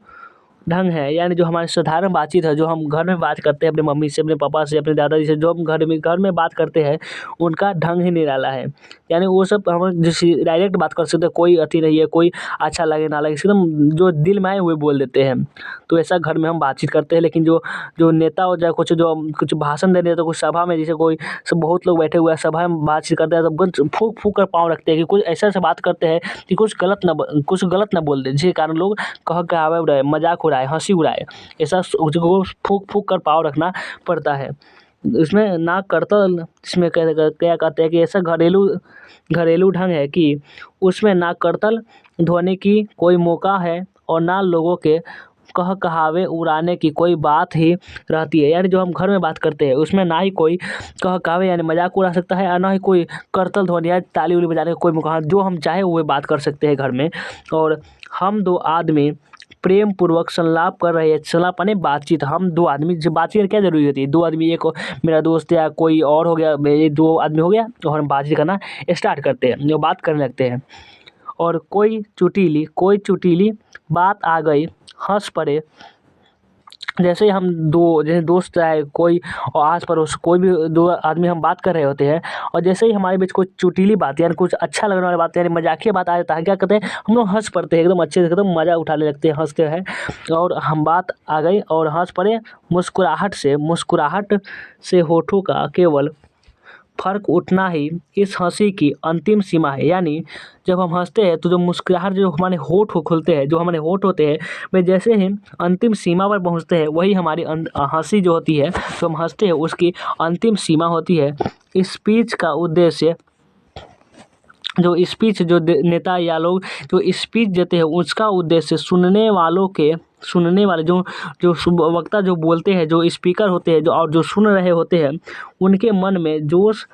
ढंग है, यानी जो हमारी साधारण बातचीत है, जो हम घर में बात करते हैं अपने मम्मी से, अपने पापा से, अपने दादाजी से, जो हम घर में बात करते हैं, उनका ढंग ही निराला है। यानी वो सब हम जैसे डायरेक्ट बात कर सकते हैं, कोई अति नहीं है, कोई अच्छा लगे ना लगे, एकदम जो दिल में आए हुए बोल देते हैं। तो ऐसा घर में हम बातचीत करते हैं। लेकिन जो नेता हो जाए, कुछ भाषण देने हैं, तो कुछ सभा में, जैसे कोई सब बहुत लोग बैठे हुए हैं, सभा में बातचीत करते हैं, तो फूक कर पाँव रखते हैं कि कुछ ऐसा बात करते हैं कि कुछ गलत ना बोल दे, जिसके कारण लोग कहावे उड़ाए, मजाक उड़ाए, हंसी उड़ाए, ऐसा उसको फूक कर पाँव रखना पड़ता है। इसमें ना करतल, इसमें क्या कहते हैं कि ऐसा घरेलू ढंग है कि उसमें ना करतल ध्वनि की कोई मौका है और ना लोगों के कहावे उड़ाने की कोई बात ही रहती है। यानी जो हम घर में बात करते हैं, उसमें ना ही कोई कहावे यानी मजाक उड़ा सकता है, और ना ही कोई करतल ध्वनि या ताली उली बजाने का कोई मौका, जो हम चाहे वो बात कर सकते हैं घर में। और हम दो आदमी प्रेम पूर्वक संलाप कर रहे हैं, संलाप यानी बातचीत, हम दो आदमी, जो बातचीत की क्या जरूरी होती है, दो आदमी, एक मेरा दोस्त या कोई और हो गया, ये दो आदमी हो गया, और हम बातचीत करना स्टार्ट करते हैं, जो बात करने लगते हैं। और कोई चुटीली बात आ गई, हंस पड़े, जैसे हम जैसे दोस्त है कोई, और आस पड़ोस कोई भी दो आदमी हम बात कर रहे होते हैं, और जैसे ही हमारे बीच कोई चुटीली बात यानी कुछ अच्छा लगने वाली बात यानी मजाकिया बात आ जाता है, क्या कहते हैं, हम लोग हंस पड़ते हैं, एकदम अच्छे से एकदम मज़ा उठाने लगते हैं, हंसते हैं। और हम बात आ गई और हंस पड़े, मुस्कुराहट से होठों का केवल फ़र्क उठना ही इस हंसी की अंतिम सीमा है। यानी जब हम हंसते हैं तो जो मुस्कुराहट, जो हमारे होठ खुलते हैं, जो हमारे होठ होते हैं, वे जैसे ही अंतिम सीमा पर पहुंचते हैं, वही हमारी हंसी जो होती है, जो हम हंसते हैं उसकी अंतिम सीमा होती है। स्पीच का उद्देश्य, जो नेता या लोग जो स्पीच देते हैं, उसका उद्देश्य सुनने वाले जो वक्ता जो बोलते हैं, जो स्पीकर होते हैं, जो सुन रहे होते हैं, उनके मन में जोश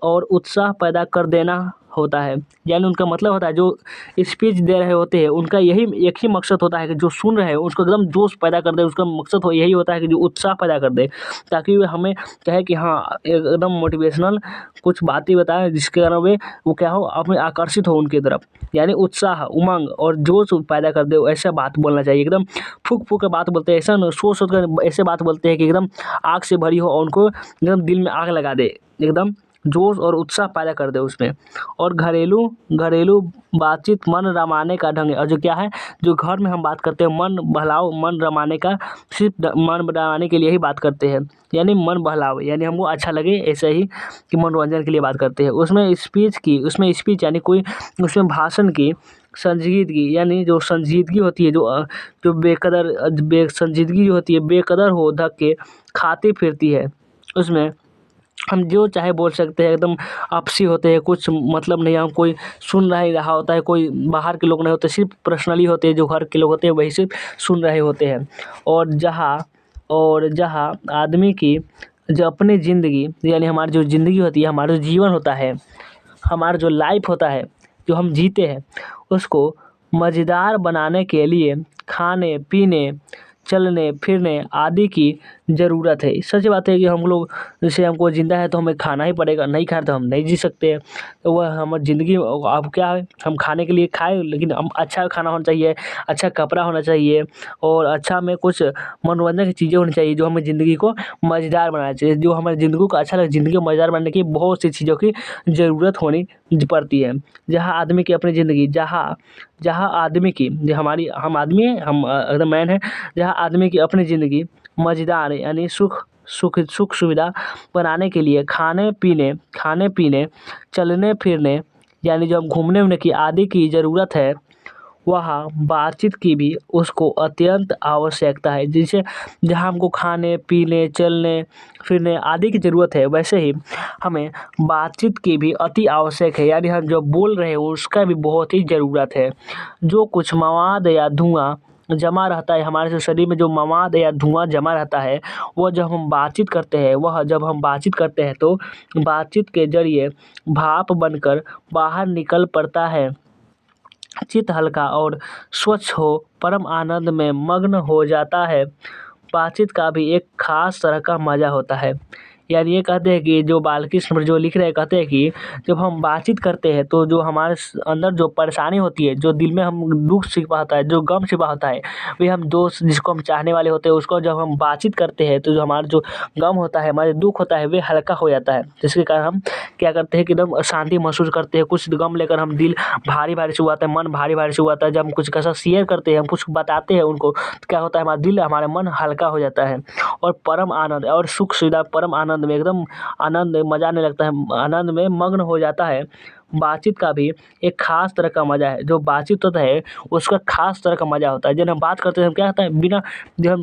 और उत्साह पैदा कर देना होता है। यानी उनका मतलब होता है, जो स्पीच दे रहे होते हैं, उनका यही एक ही मकसद होता है कि जो सुन रहे हैं उसको एकदम जोश पैदा कर दे, उसका मकसद यही होता है कि जो उत्साह पैदा कर दे, ताकि वे हमें कहे कि हाँ, एकदम मोटिवेशनल कुछ बातें बताएं, जिसके कारण वो क्या हो, अपने आकर्षित हो उनकी तरफ। यानी उत्साह, उमंग और जोश पैदा कर दे, ऐसा बात बोलना चाहिए। एकदम फूक कर बात बोलते हैं, ऐसा सोच कर ऐसे बात बोलते हैं कि एकदम आग से भरी हो और उनको एकदम दिल में आग लगा दे, एकदम जोश और उत्साह पैदा कर दे उसमें। और घरेलू बातचीत मन रमाने का ढंग है। और जो क्या है, जो घर में हम बात करते हैं, मन रमाने का, सिर्फ मन रमाने के लिए ही बात करते हैं, यानी मन बहलाव, यानी हमको अच्छा लगे ऐसे ही कि मनोरंजन के लिए बात करते हैं। उसमें स्पीच यानी कोई उसमें भाषण की संजीदगी, यानी जो संजीदगी होती है, जो संजीदगी जो होती है, बेकदर हो धक के खाती फिरती है। उसमें हम जो चाहे बोल सकते हैं, एकदम आपसी होते हैं, कुछ मतलब नहीं, हम कोई सुन नहीं रहा होता है, कोई बाहर के लोग नहीं होते, सिर्फ पर्सनली होते हैं, जो घर के लोग होते हैं वही सिर्फ सुन रहे होते हैं। और जहाँ आदमी की जो अपनी ज़िंदगी, यानी हमारी जो ज़िंदगी होती है, हमारा जो जीवन होता है, हमारा जो लाइफ होता है, जो हम जीते हैं, उसको मज़ेदार बनाने के लिए खाने पीने, चलने फिरने आदि की ज़रूरत है। सच बात है कि हम लोग, जैसे हमको ज़िंदा है तो हमें खाना ही पड़ेगा, नहीं खाएं तो हम नहीं जी सकते हैं। तो वह हमारी ज़िंदगी अब क्या है, हम खाने के लिए खाएं, लेकिन हम अच्छा खाना होना चाहिए, अच्छा कपड़ा होना चाहिए, और अच्छा में कुछ मनोरंजन की चीज़ें होनी चाहिए, जो हमें ज़िंदगी को मज़ेदार बनाना चाहिए, जो हमारी ज़िंदगी को अच्छा लगे। ज़िंदगी को मज़ेदार बनाने की बहुत सी चीज़ों की ज़रूरत होनी पड़ती है। जहाँ आदमी की अपनी ज़िंदगी, जहाँ आदमी की, जो हमारी, हम आदमी हैं, हम एकदम मैन है, जहाँ आदमी की अपनी ज़िंदगी मज़ेदार, यानी सुख सुविधा बनाने के लिए खाने पीने, चलने फिरने, यानी जो हम घूमने वूमने की आदि की ज़रूरत है, वहाँ बातचीत की भी उसको अत्यंत आवश्यकता है। जैसे जहाँ हमको खाने पीने, चलने फिरने आदि की ज़रूरत है, वैसे ही हमें बातचीत की भी अति आवश्यक है, यानी हम जो बोल रहे हैं उसका भी बहुत ही ज़रूरत है। जो कुछ मवाद या धुआं जमा रहता है हमारे जो शरीर में, जो मवाद या धुआं जमा रहता है, वह जब हम बातचीत करते हैं तो बातचीत के ज़रिए भाप बनकर बाहर निकल पड़ता है। चित्त हल्का और स्वच्छ हो परम आनंद में मग्न हो जाता है। बातचीत का भी एक खास तरह का मज़ा होता है। यानी ये कहते हैं कि जो बालकृष्ण जो लिख रहे हैं, कहते हैं कि जब हम बातचीत करते हैं तो जो हमारे अंदर जो परेशानी होती है, जो दिल में हम दुख छिपा होता है, जो गम छिपा होता है, वे हम दोस्त जिसको हम चाहने वाले होते हैं, उसको जब हम बातचीत करते हैं तो जो हमारा जो गम होता है, हमारे दुख होता है, वे हल्का हो जाता है। जिसके कारण हम क्या करते हैं कि एकदम शांति महसूस करते हैं। कुछ गम लेकर हम दिल भारी भारी से हुआ था, मन भारी भारी से हुआ था, जब हम कुछ कैसा शेयर करते हैं, हम कुछ बताते हैं उनको, तो क्या होता है, हमारा दिल, हमारा मन हल्का हो जाता है, और परम आनंद और सुख सुविधा, परम आनंद में एकदम आनंद मजा आने लगता है, आनंद में मग्न हो जाता है। बातचीत का भी एक खास तरह का मजा है। जो बातचीत होता है उसका खास तरह का मजा होता है। जब हम बात करते हैं, हम क्या होता है, बिना, जब हम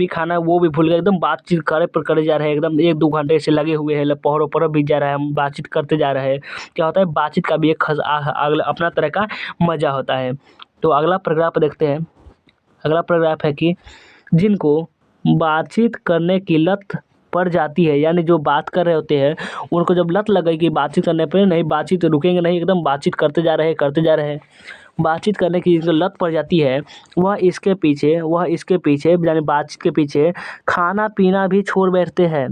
खाना वो भी भूल गए, एकदम बातचीत करे जा रहे हैं, एकदम 1-2 घंटे से लगे हुए हैं, पहरों बीत जा रहा है, हम बातचीत करते जा रहे हैं। क्या होता है, बातचीत का भी एक अगला अपना तरह का मजा होता है। तो अगला पैराग्राफ देखते हैं। अगला पैराग्राफ है कि जिनको बातचीत करने की लत पड़ जाती है, यानी जो बात कर रहे होते हैं उनको जब लत लग गई कि बातचीत करने पे, नहीं बातचीत रुकेंगे नहीं, एकदम बातचीत करते जा रहे हैं, बातचीत करने की जो लत पड़ जाती है, वह इसके पीछे यानी बातचीत के पीछे खाना पीना भी छोड़ बैठते हैं।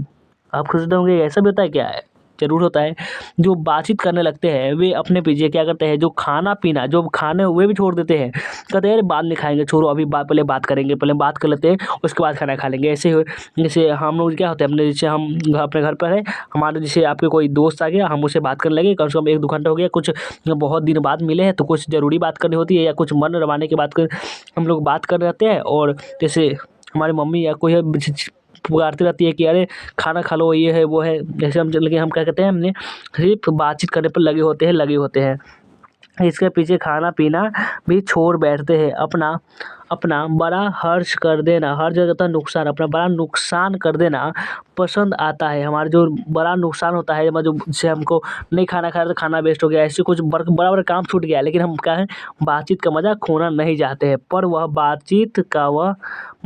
आप खुद होंगे, ऐसा भी होता है क्या? है ज़रूर होता है। जो बातचीत करने लगते हैं वे अपने पीछे क्या करते हैं, जो खाना पीना, जो खाने वे भी छोड़ देते हैं। कहते हैं अरे बाद में खाएंगे, छोड़ो अभी पहले बात करेंगे, पहले बात कर लेते हैं, उसके बाद खाना खा लेंगे। ऐसे जैसे हम लोग क्या होता है, अपने जैसे हम अपने घर पर है, हमारे जैसे आपके कोई दोस्त आ गया, हम उससे बात करने लगे, कम से कम 1-2 घंटा हो गया, कुछ बहुत दिन बाद मिले हैं तो कुछ ज़रूरी बात करनी होती है, या कुछ मन रमाने की बात कर, हम लोग बात कर रहे होते हैं, और जैसे हमारी मम्मी या कोई है पुकारती रहती है कि अरे खाना खा लो, ये है वो है, जैसे हम, लेकिन हम क्या कहते हैं, हमने सिर्फ बातचीत करने पर लगे होते हैं। इसके पीछे खाना पीना भी छोड़ बैठते हैं। अपना बड़ा हर्ष कर देना, हर जगह का नुकसान, अपना बड़ा नुकसान कर देना पसंद आता है। हमारा जो बड़ा नुकसान होता है, जो जैसे हमको नहीं खाना खाया तो खाना वेस्ट हो गया, ऐसे कुछ बड़ा काम छूट गया, लेकिन हम क्या है, बातचीत का मज़ा खोना नहीं चाहते हैं, पर वह बातचीत का वह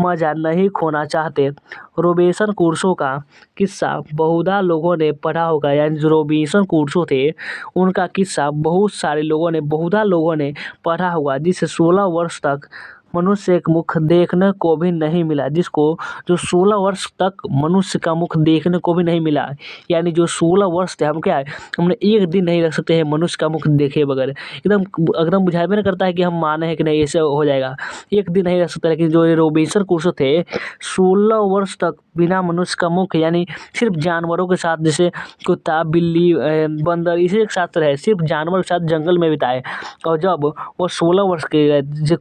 मज़ा नहीं खोना चाहते। रोबिन्सन क्रूसो का किस्सा बहुधा लोगों ने पढ़ा होगा, यानी जो रोबिन्सन क्रूसो थे उनका किस्सा बहुधा लोगों ने पढ़ा होगा, जिसे 16 वर्ष तक मनुष्य एक मुख देखने को भी नहीं मिला, जो 16 वर्ष तक मनुष्य का मुख देखने को भी नहीं मिला। यानी जो 16 वर्ष थे, हम क्या है, हमने एक दिन नहीं रख सकते हैं मनुष्य का मुख देखे बगैर। एकदम बुझाई में करता है कि हम माने हैं कि नहीं ऐसे हो जाएगा, एक दिन नहीं रख सकते। लेकिन जो ये रोबिन्सन क्रूसो थे, 16 वर्ष तक बिना मनुष्य का मुख, यानी सिर्फ जानवरों के साथ, जैसे कुत्ता बिल्ली बंदर, इसी के साथ रहे, सिर्फ जानवर के साथ जंगल में बिताए। और जब वो 16 वर्ष के गए, जैसे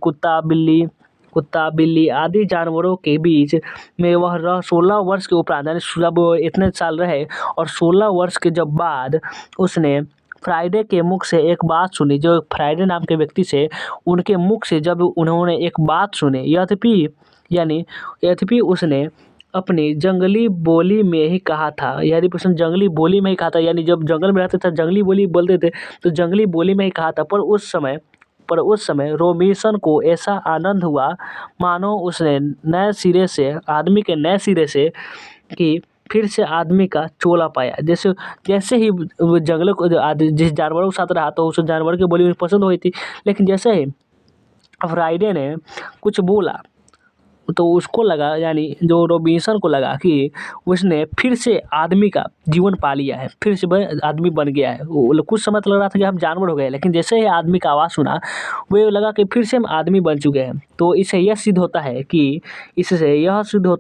कुत्ता बिल्ली आदि जानवरों के बीच में वह 16 वर्ष के उपरांत, यानी जब वो इतने साल रहे और 16 वर्ष के जब बाद उसने फ्राइडे के मुख से एक बात सुनी, जो फ्राइडे नाम के व्यक्ति से उनके मुख से जब उन्होंने एक बात सुनी, यद्यपि उसने अपनी जंगली बोली में ही कहा था, उसने जंगली बोली में ही कहा था, यानी जब जंगल में रहते थे जंगली बोली बोलते थे, तो जंगली बोली में ही कहा था। पर उस समय रॉबिन्सन को ऐसा आनंद हुआ मानो उसने आदमी के नए सिरे से कि फिर से आदमी का चोला पाया। जैसे ही वो जंगलों को जिस जानवरों के साथ रहा तो उस जानवर की बोली पसंद हुई थी, लेकिन जैसे ही फ्राइडे ने कुछ बोला तो उसको लगा, यानी जो रॉबिन्सन को लगा कि उसने फिर से आदमी का जीवन पा लिया है, फिर से वह आदमी बन गया है। वो कुछ समय तो लग रहा था कि हम जानवर हो गए, लेकिन जैसे ही आदमी का आवाज़ सुना वो लगा कि फिर से हम आदमी बन चुके हैं। तो इससे यह सिद्ध होता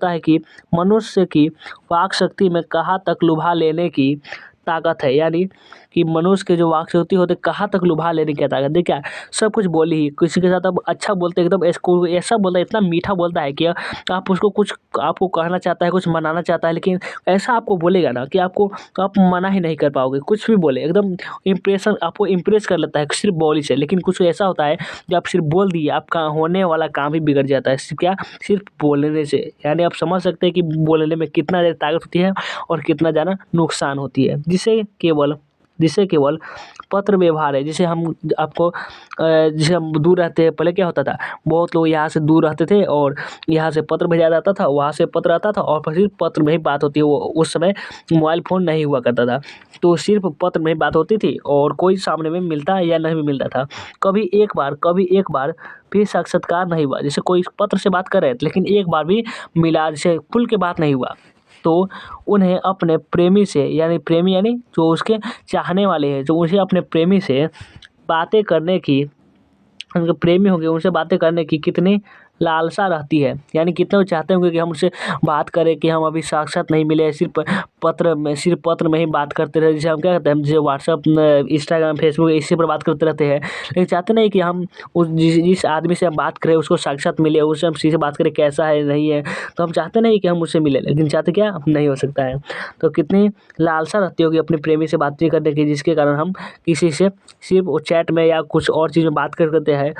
है कि मनुष्य की वाक शक्ति में कहाँ तक लुभा लेने की ताकत है, यानी कि मनुष्य के जो वाक शक्ति होते कहाँ तक लुभा लेने की ताकत है। क्या सब कुछ बोली ही किसी के साथ अब अच्छा बोलते एकदम ऐसा बोलता है, इतना मीठा बोलता है कि आप उसको कुछ आपको कहना चाहता है, कुछ मनाना चाहता है, लेकिन ऐसा आपको बोलेगा ना कि आप मना ही नहीं कर पाओगे। कुछ भी बोले एकदम आपको इम्प्रेस कर लेता है सिर्फ बोली से। लेकिन कुछ ऐसा होता है जो आप सिर्फ बोल दिए, आपका होने वाला काम ही बिगड़ जाता है सिर्फ बोलने से। यानी आप समझ सकते हैं कि बोलने में कितना ज़्यादा ताकत होती है और कितना ज़्यादा नुकसान होती है। जिसे केवल पत्र व्यवहार है, जिसे हम दूर रहते हैं। पहले क्या होता था, बहुत लोग यहाँ से दूर रहते थे और यहाँ से पत्र भेजा जाता था, वहाँ से पत्र आता था और फिर पत्र में ही बात होती है। वो उस समय मोबाइल फ़ोन नहीं हुआ करता था, तो सिर्फ पत्र में ही बात होती थी और कोई सामने में मिलता या नहीं भी मिलता था। कभी एक बार भी साक्षात्कार नहीं हुआ, जैसे कोई पत्र से बात कर रहे थे लेकिन एक बार भी मिला, जैसे खुल के बात नहीं हुआ। तो उन्हें अपने प्रेमी से, यानी जो उसके चाहने वाले हैं, जो उसे अपने प्रेमी से बातें करने की, उनके प्रेमी होंगे उनसे बातें करने की कितनी लालसा रहती है। यानी कितना वो चाहते होंगे कि हम उससे बात करें, कि हम अभी साक्षात नहीं मिले, सिर्फ पत्र में ही बात करते रहे। जैसे हम क्या करते हैं, हम जैसे व्हाट्सअप, इंस्टाग्राम, फेसबुक इसी पर बात करते रहते हैं, लेकिन चाहते नहीं कि हम जिस आदमी से हम बात करें उसको साक्षात मिले, उससे हम सीधे बात करें कैसा है नहीं है। तो हम चाहते नहीं कि हम उससे मिले, लेकिन चाहते क्या, नहीं हो सकता है। तो कितनी लालसा रहती होगी अपने प्रेमी से बातचीत करने की, जिसके कारण हम किसी से सिर्फ चैट में या कुछ और चीज़ में बात करते हैं।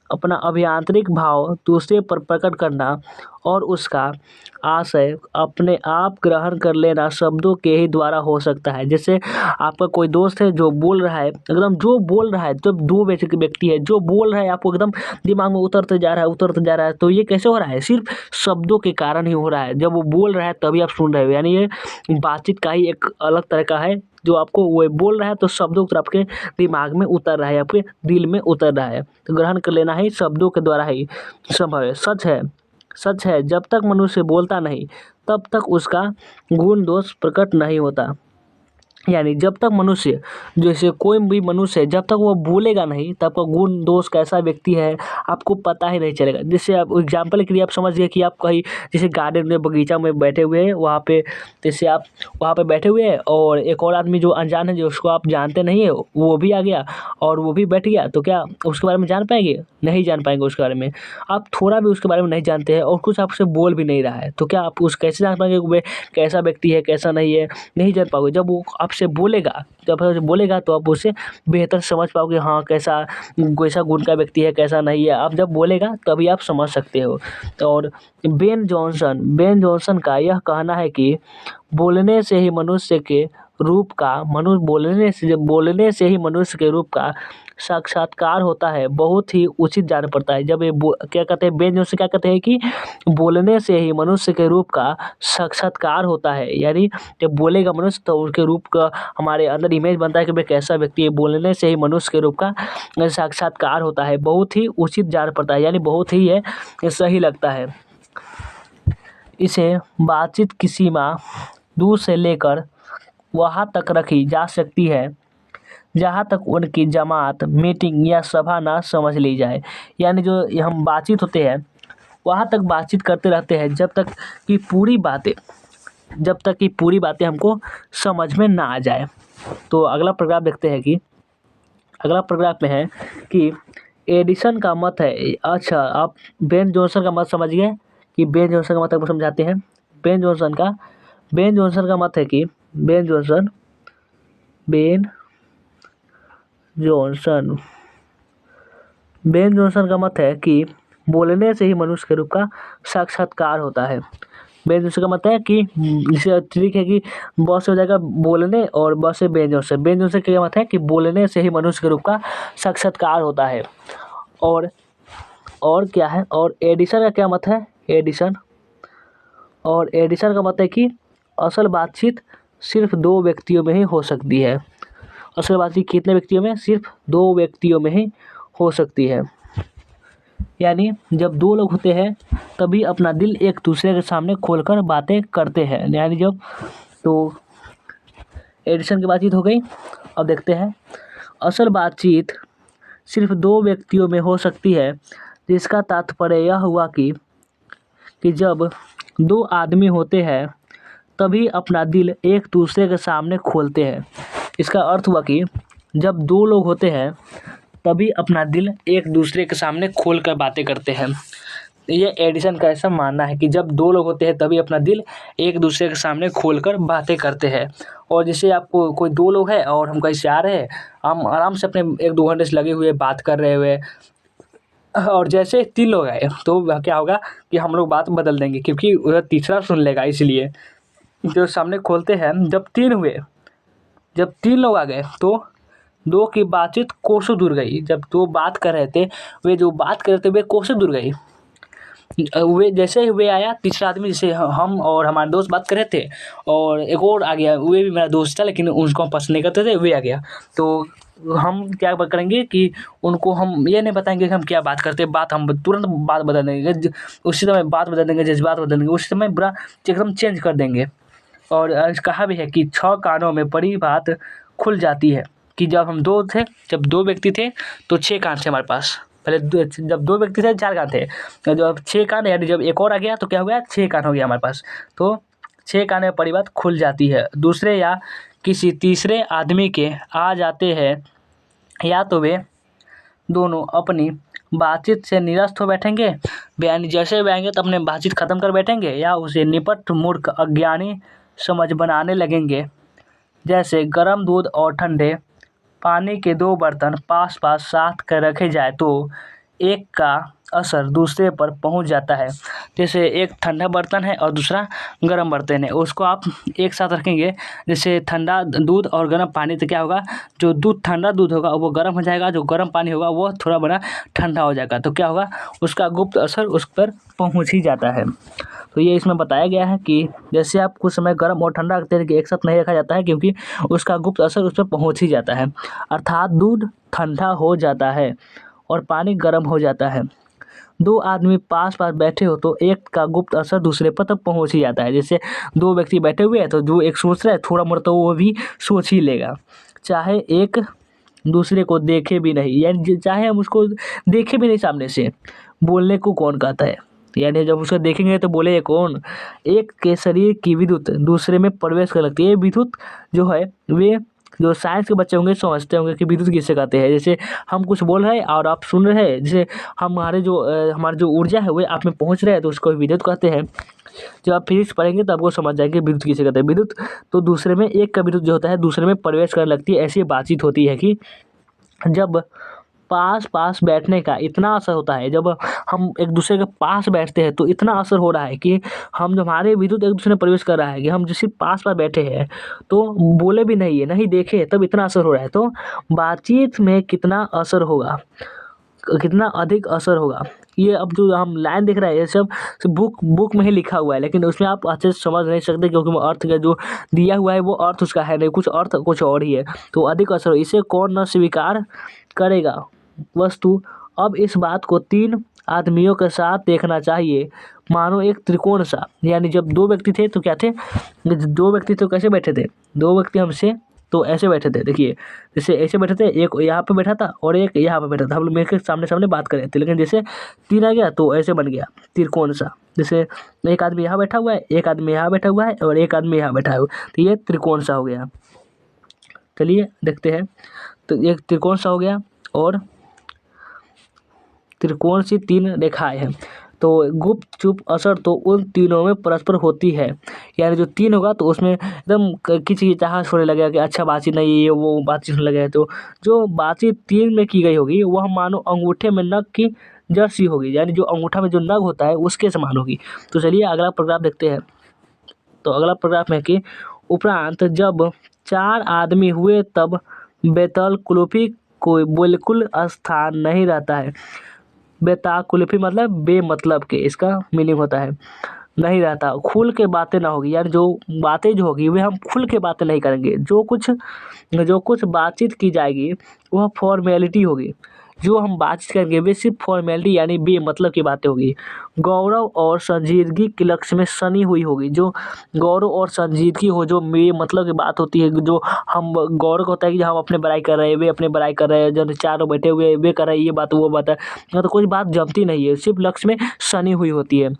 अपना अभियांत्रिक भाव दूसरे पर प्रकट करना और उसका आशय अपने आप ग्रहण कर लेना शब्दों के ही द्वारा हो सकता है। जैसे आपका कोई दोस्त है जो बोल रहा है, एकदम जो बोल रहा है, जब दो व्यक्ति है जो बोल रहा है, आपको एकदम दिमाग में उतरते जा रहा है। तो ये कैसे हो रहा है, सिर्फ शब्दों के कारण ही हो रहा है। जब वो बोल रहा है तभी आप सुन रहे हो, यानी ये बातचीत का ही एक अलग तरह का है। जो आपको वो बोल रहा है तो शब्दों की तरफ आपके दिमाग में उतर रहा है, आपके दिल में उतर रहा है, तो ग्रहण कर लेना ही शब्दों के द्वारा ही संभव है। सच है जब तक मनुष्य बोलता नहीं तब तक उसका गुण दोष प्रकट नहीं होता। यानी जब तक मनुष्य, जैसे कोई भी मनुष्य है, जब तक वो बोलेगा नहीं तब तक गुण दोष कैसा व्यक्ति है आपको पता ही नहीं चलेगा। जैसे आप एग्जाम्पल के लिए आप समझिए कि आप कहीं जैसे गार्डन में, बगीचा में बैठे हुए हैं, वहाँ पे जैसे आप वहाँ पे बैठे हुए हैं और एक और आदमी जो अनजान है, जो उसको आप जानते नहीं है, वो भी आ गया और वो भी बैठ गया, तो क्या उसके बारे में जान पाएंगे? नहीं जान पाएंगे उसके बारे में। आप थोड़ा भी उसके बारे में नहीं जानते हैं और कुछ आपसे बोल भी नहीं रहा है, तो क्या आप उस कैसे जान पाएंगे वो कैसा व्यक्ति है कैसा नहीं है? नहीं जान पाओगे। जब वो आपसे बोलेगा तो आप उससे बेहतर समझ पाओगे, हाँ कैसा गुण का व्यक्ति है कैसा नहीं है। आप जब बोलेगा तभी आप समझ सकते हो। और बेन जॉनसन का यह कहना है कि बोलने से ही मनुष्य के रूप का साक्षात्कार होता है, बहुत ही उचित जान पड़ता है। जब ये क्या कहते हैं, बेन जॉनसन क्या कहते हैं कि बोलने से ही मनुष्य के रूप का साक्षात्कार होता है। यानी जब बोलेगा मनुष्य तो उसके रूप का हमारे अंदर इमेज बनता है कि भाई कैसा व्यक्ति है। बोलने से ही मनुष्य के रूप का साक्षात्कार होता है, बहुत ही उचित जान पड़ता है, यानी बहुत ही ये सही लगता है। इसे बातचीत की सीमा दूर से लेकर वहाँ तक रखी जा सकती है जहाँ तक उनकी जमात, मीटिंग या सभा ना समझ ली जाए। यानी जो हम बातचीत होते हैं वहाँ तक बातचीत करते रहते हैं जब तक कि पूरी बातें हमको समझ में ना आ जाए। तो अगला पैराग्राफ देखते हैं कि अगला पैराग्राफ में है कि एडिसन का मत है। अच्छा, आप बेन जॉनसन का मत समझ गए कि बेन जॉनसन का मत आपको समझाते हैं। बेन जॉनसन का मत है कि बेन जॉनसन। बेन जॉनसन का मत है कि बोलने से ही मनुष्य के रूप का साक्षात्कार होता है। बेन जॉनसन का मत है कि जैसे ठीक है कि बहुत से हो जाएगा बोलने और बहुत से बेन जॉनसन। बेन जॉनसन का क्या मत है कि बोलने से ही मनुष्य के रूप का साक्षात्कार होता है। और क्या है, और एडिसन का क्या मत है, एडिसन का मत है कि असल बातचीत सिर्फ दो व्यक्तियों में ही हो सकती है। असल बातचीत कितने व्यक्तियों में, सिर्फ दो व्यक्तियों में ही हो सकती है। यानी जब दो लोग होते हैं तभी अपना दिल एक दूसरे के सामने खोलकर बातें करते हैं। यानी जब, तो एडिसन की बातचीत हो गई। अब देखते हैं, असल बातचीत सिर्फ दो व्यक्तियों में हो सकती है, जिसका तात्पर्य यह हुआ कि जब दो आदमी होते हैं तभी अपना दिल एक दूसरे के सामने खोलते हैं। इसका अर्थ हुआ कि जब दो लोग होते हैं तभी अपना दिल एक दूसरे के सामने खोल कर बातें करते हैं। ये एडिसन का ऐसा मानना है कि जब दो लोग होते हैं तभी अपना दिल एक दूसरे के सामने खोल कर बातें करते हैं। और जैसे आपको कोई दो लोग हैं और हम कहीं से आ रहे हैं, हम आराम से अपने एक दो घंटे से लगे हुए बात कर रहे हुए, और जैसे तीन लोग आए तो क्या होगा कि हम लोग बात बदल देंगे, क्योंकि उधर तीसरा सुन लेगा। इसलिए जो सामने खोलते हैं, जब तीन लोग आ गए तो दो की बातचीत कोसों दूर गई। जब दो बात कर रहे थे, वे जो बात कर रहे थे वे कोसों दूर गई। वे जैसे वे आया तीसरा आदमी, जैसे हम और हमारे दोस्त बात कर रहे थे और एक और आ गया, वे भी मेरा दोस्त था लेकिन उसको हम पसंद नहीं करते थे, वे आ गया। तो हम क्या करेंगे कि उनको हम ये नहीं बताएंगे कि हम क्या बात करते हैं, बात हम तुरंत बात बदल देंगे, उसी समय बात बदल देंगे, जज्बात बदल देंगे, उसी समय पूरा एकदम चेंज कर देंगे। और कहा भी है कि 6 कानों में पड़ी बात खुल जाती है, कि जब दो व्यक्ति थे तो 6 कान थे हमारे पास। पहले जब दो व्यक्ति थे 4 कान थे, तो जब 6 कान, यानी जब एक और आ गया तो क्या हो गया, 6 कान हो गया हमारे पास। तो 6 कान में पड़ी बात खुल जाती है। दूसरे या किसी तीसरे आदमी के आ जाते हैं, या तो वे दोनों अपनी बातचीत से निरस्त हो बैठेंगे, यानी जैसे वे आएंगे तो अपने बातचीत खत्म कर बैठेंगे, या उसे निपट मूर्ख अज्ञानी समझ बनाने लगेंगे। जैसे गर्म दूध और ठंडे पानी के दो बर्तन पास पास साथ कर रखे जाए तो एक का असर दूसरे पर पहुंच जाता है। जैसे एक ठंडा बर्तन है और दूसरा गर्म बर्तन है, उसको आप एक साथ रखेंगे, जैसे ठंडा दूध और गर्म पानी, तो क्या होगा, जो ठंडा दूध होगा वो गर्म हो जाएगा, जो गर्म पानी होगा वो थोड़ा बड़ा ठंडा हो जाएगा, तो क्या होगा, उसका गुप्त असर उस पर पहुँच ही जाता है। तो ये इसमें बताया गया है कि जैसे आप कुछ समय गर्म और ठंडा रखते हैं कि एक साथ नहीं रखा जाता है, क्योंकि उसका गुप्त असर उस पर पहुँच ही जाता है। अर्थात दूध ठंडा हो जाता है और पानी गर्म हो जाता है। दो आदमी पास पास बैठे हो तो एक का गुप्त असर दूसरे पर तब पहुँच ही जाता है। जैसे दो व्यक्ति बैठे हुए हैं तो जो एक सोच रहा है थोड़ा मोड़ा, तो वो भी सोच ही लेगा, चाहे एक दूसरे को देखे भी नहीं, यानी चाहे हम उसको देखे भी नहीं सामने से। बोलने को कौन कहता है, यानी जब उसको देखेंगे तो बोले कौन, एक के शरीर की विद्युत दूसरे में प्रवेश कर लगती है। ये विद्युत जो है, वे जो साइंस के बच्चे होंगे समझते होंगे कि विद्युत किससे कहते हैं। जैसे हम कुछ बोल रहे हैं और आप सुन रहे हैं, जैसे हमारे जो ऊर्जा है वो आप में पहुंच रहा है, तो उसको विद्युत कहते हैं। जब आप फिजिक्स पढ़ेंगे तब वो समझ जाएंगे विद्युत किसे कहते हैं। विद्युत तो दूसरे में, एक का विद्युत जो होता है दूसरे में प्रवेश करने लगती है। ऐसी बातचीत होती है कि जब पास पास बैठने का इतना असर होता है, जब हम एक दूसरे के पास बैठते हैं तो इतना असर हो रहा है कि हम, जब हमारे विद्युत एक दूसरे में प्रवेश कर रहा है कि हम जैसे पास पास बैठे हैं तो बोले भी नहीं है, नहीं देखे, तब इतना असर हो रहा है। तो बातचीत में कितना असर होगा, कितना अधिक असर होगा, ये अब जो हम लाइन देख रहे हैं ये सब बुक में ही लिखा हुआ है, लेकिन उसमें आप अच्छे से समझ नहीं सकते, क्योंकि वो अर्थ का जो दिया हुआ है वो अर्थ उसका है नहीं, कुछ अर्थ कुछ और ही है। तो अधिक असर, इसे कौन न स्वीकार करेगा वस्तु। अब इस बात को 3 आदमियों के साथ देखना चाहिए, मानो एक त्रिकोण सा। यानी जब दो व्यक्ति थे तो क्या थे, दो व्यक्ति तो कैसे बैठे थे, दो व्यक्ति हमसे तो ऐसे बैठे थे, देखिए जैसे ऐसे बैठे थे, एक यहाँ पे बैठा था और एक यहाँ पे बैठा था, हम लोग मिलकर सामने सामने बात कर रहे थे। लेकिन जैसे 3 आ गया तो ऐसे बन गया त्रिकोण सा, जैसे एक आदमी यहाँ बैठा हुआ है, एक आदमी यहाँ बैठा हुआ है और एक आदमी यहाँ बैठा है, तो ये त्रिकोण सा हो गया। चलिए देखते हैं, तो एक त्रिकोण सा हो गया और त्रिकोण सी 3 रेखाएं हैं। तो गुप्त चुप असर तो उन तीनों में परस्पर होती है। यानी जो तीन होगा तो उसमें एकदम किसी चाहत होने लगेगा कि अच्छा बातचीत नहीं ये वो बातचीत होने लगेगा। तो जो बातचीत तीन में की गई होगी वह मानो अंगूठे में नख की जड़ सी होगी, यानी जो अंगूठा में जो नग होता है उसके समान होगी। तो चलिए अगला पैराग्राफ देखते हैं। तो अगला पैराग्राफ में कि उपरांत जब 4 आदमी हुए तब बेतलकुल्फी को बिल्कुल स्थान नहीं रहता है। बेताकुल्फी मतलब बेमतलब के, इसका मीनिंग होता है नहीं रहता। खुल के बातें ना होगी, यानी जो बातें जो होगी वे हम खुल के बातें नहीं करेंगे। जो कुछ बातचीत की जाएगी वह फॉर्मेलिटी होगी। जो हम बातचीत करेंगे वे सिर्फ फॉर्मेलिटी यानी बेमतलब की बातें होगी। गौरव और संजीदगी के लक्ष्य में सनी हुई होगी। जो गौरव और संजीदगी हो, जो बेमतलब की बात होती है, जो हम गौरव होता है कि हम अपने बड़ाई कर रहे हैं, वे अपने बड़ाई कर रहे हैं, जो चार लोग बैठे हुए वे कर रहे हैं ये बात वो बात है, तो कोई बात जमती नहीं है, सिर्फ लक्ष्य में सनी हुई होती है।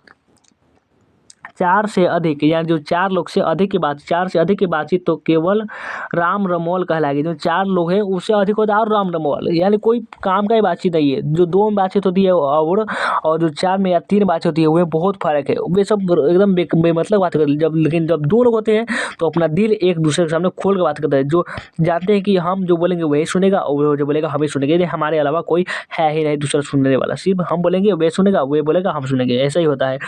4 से अधिक यानी जो 4 लोग से अधिक की बात 4 से अधिक की बातचीत तो केवल राम रमौल कहलाएगी। जो 4 लोग हैं उससे अधिक होता है और राम रमौल, यानी कोई काम का ही बातचीत नहीं है। जो 2 में बातचीत होती है और जो 4 में या 3 बातचीत होती है वे बहुत फर्क है। वे सब एकदम बेमतलब बात करते हैं। लेकिन जब 2 लोग होते हैं तो अपना दिल एक दूसरे के सामने खोल के बात करते हैं। जो जानते हैं कि हम जो बोलेंगे वही सुनेगा और वो जो बोलेगा हम ही सुनेंगे, यानी हमारे अलावा कोई है ही नहीं दूसरा सुनने वाला। सिर्फ हम बोलेंगे वे सुनेगा, वे बोलेगा हम सुनेंगे, ऐसा ही होता है।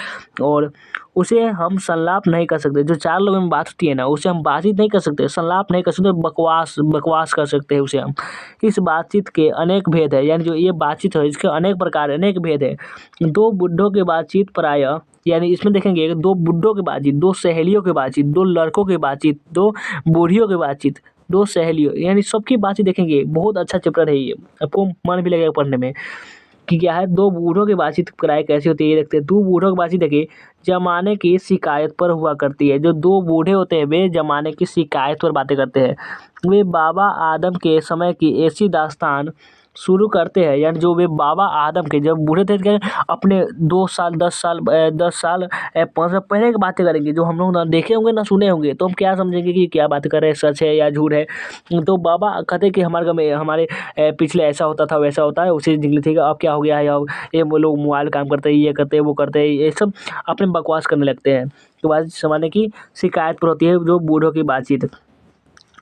और उसे हम संलाप नहीं कर सकते। जो 4 लोगों में बात होती है ना उसे हम बातचीत नहीं कर सकते, संलाप नहीं कर सकते, बकवास कर सकते हैं उसे हम। इस बातचीत के अनेक भेद है, यानी जो ये बातचीत है इसके अनेक प्रकार अनेक भेद है। 2 बुड्ढों की बातचीत प्रायः, यानी इसमें देखेंगे 2 बुड्ढों की बातचीत, 2 सहेलियों की बातचीत, 2 लड़कों की बातचीत, 2 बूढ़ियों की बातचीत, 2 सहेलियों, यानी सबकी बातचीत देखेंगे। बहुत अच्छा चैप्टर है ये, आपको मन भी लगेगा पढ़ने में कि क्या है। 2 बूढ़ों की बातचीत कराए कैसी होती है ये देखते हैं। 2 बूढ़ों की बातचीत देखिए जमाने की शिकायत पर हुआ करती है। जो 2 बूढ़े होते हैं वे जमाने की शिकायत पर बातें करते हैं। वे बाबा आदम के समय की ऐसी दास्तान शुरू करते हैं, यानी जो वे बाबा आदम के जब बूढ़े थे क्या अपने 2 साल 10 साल 10 साल 5 साल पहले की बातें करेंगे, जो हम लोग ना देखे होंगे ना सुने होंगे, तो हम क्या समझेंगे कि क्या बात कर रहे हैं, सच है या झूठ है। तो बाबा कहते हैं कि हमारे गाँव में हमारे पिछले ऐसा होता था वैसा होता है, उसी जिंदगी थी, अब क्या हो गया है, अब ये वो लोग मोबाइल काम करते हैं, ये करते हैं वो करते हैं, ये सब अपने बकवास करने लगते हैं। तो बात ज़माने की शिकायत पर होती है जो बूढ़ों की बातचीत।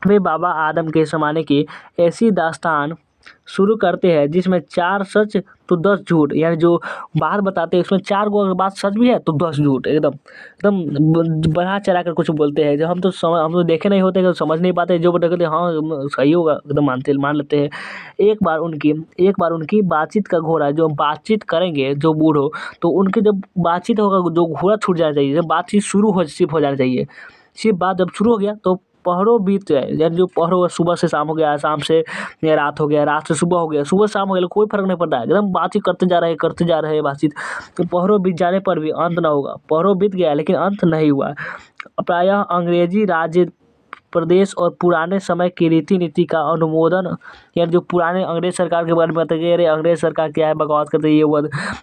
वे बाबा आदम के ज़माने की ऐसी दास्तान शुरू करते हैं जिसमें 4 सच तो 10 झूठ, यानी जो बात बताते हैं उसमें 4 गो अगर बात सच भी है तो 10 झूठ, एकदम एकदम बढ़ा चढ़ा कर कुछ बोलते हैं। जब हम तो देखे नहीं होते तो समझ नहीं पाते, जो कहते हैं हाँ सही होगा एकदम मान लेते हैं। एक बार उनकी बातचीत का घोड़ा, जो बातचीत करेंगे जो बूढ़ो, तो उनकी जब बातचीत होगा जो घोड़ा छूट जाना चाहिए, जब बातचीत शुरू हो सिर्फ हो जाना चाहिए। सिर्फ बात जब शुरू हो गया तो पहरों बीत जाए, यानी जो पहरों सुबह से शाम हो गया, शाम से रात हो गया, रात से सुबह हो गया, सुबह शाम हो गया, कोई फर्क नहीं पड़ता है, एकदम बातचीत करते जा रहे हैं बातचीत। तो पहरों बीत जाने पर भी अंत ना होगा। पहरों बीत गया लेकिन अंत नहीं हुआ। प्रायः अंग्रेजी राज्य प्रदेश और पुराने समय की रीति नीति का अनुमोदन, यानी जो पुराने अंग्रेज सरकार के बारे में बताते हैं, अरे अंग्रेज सरकार क्या है बकवास करते हैं ये वो,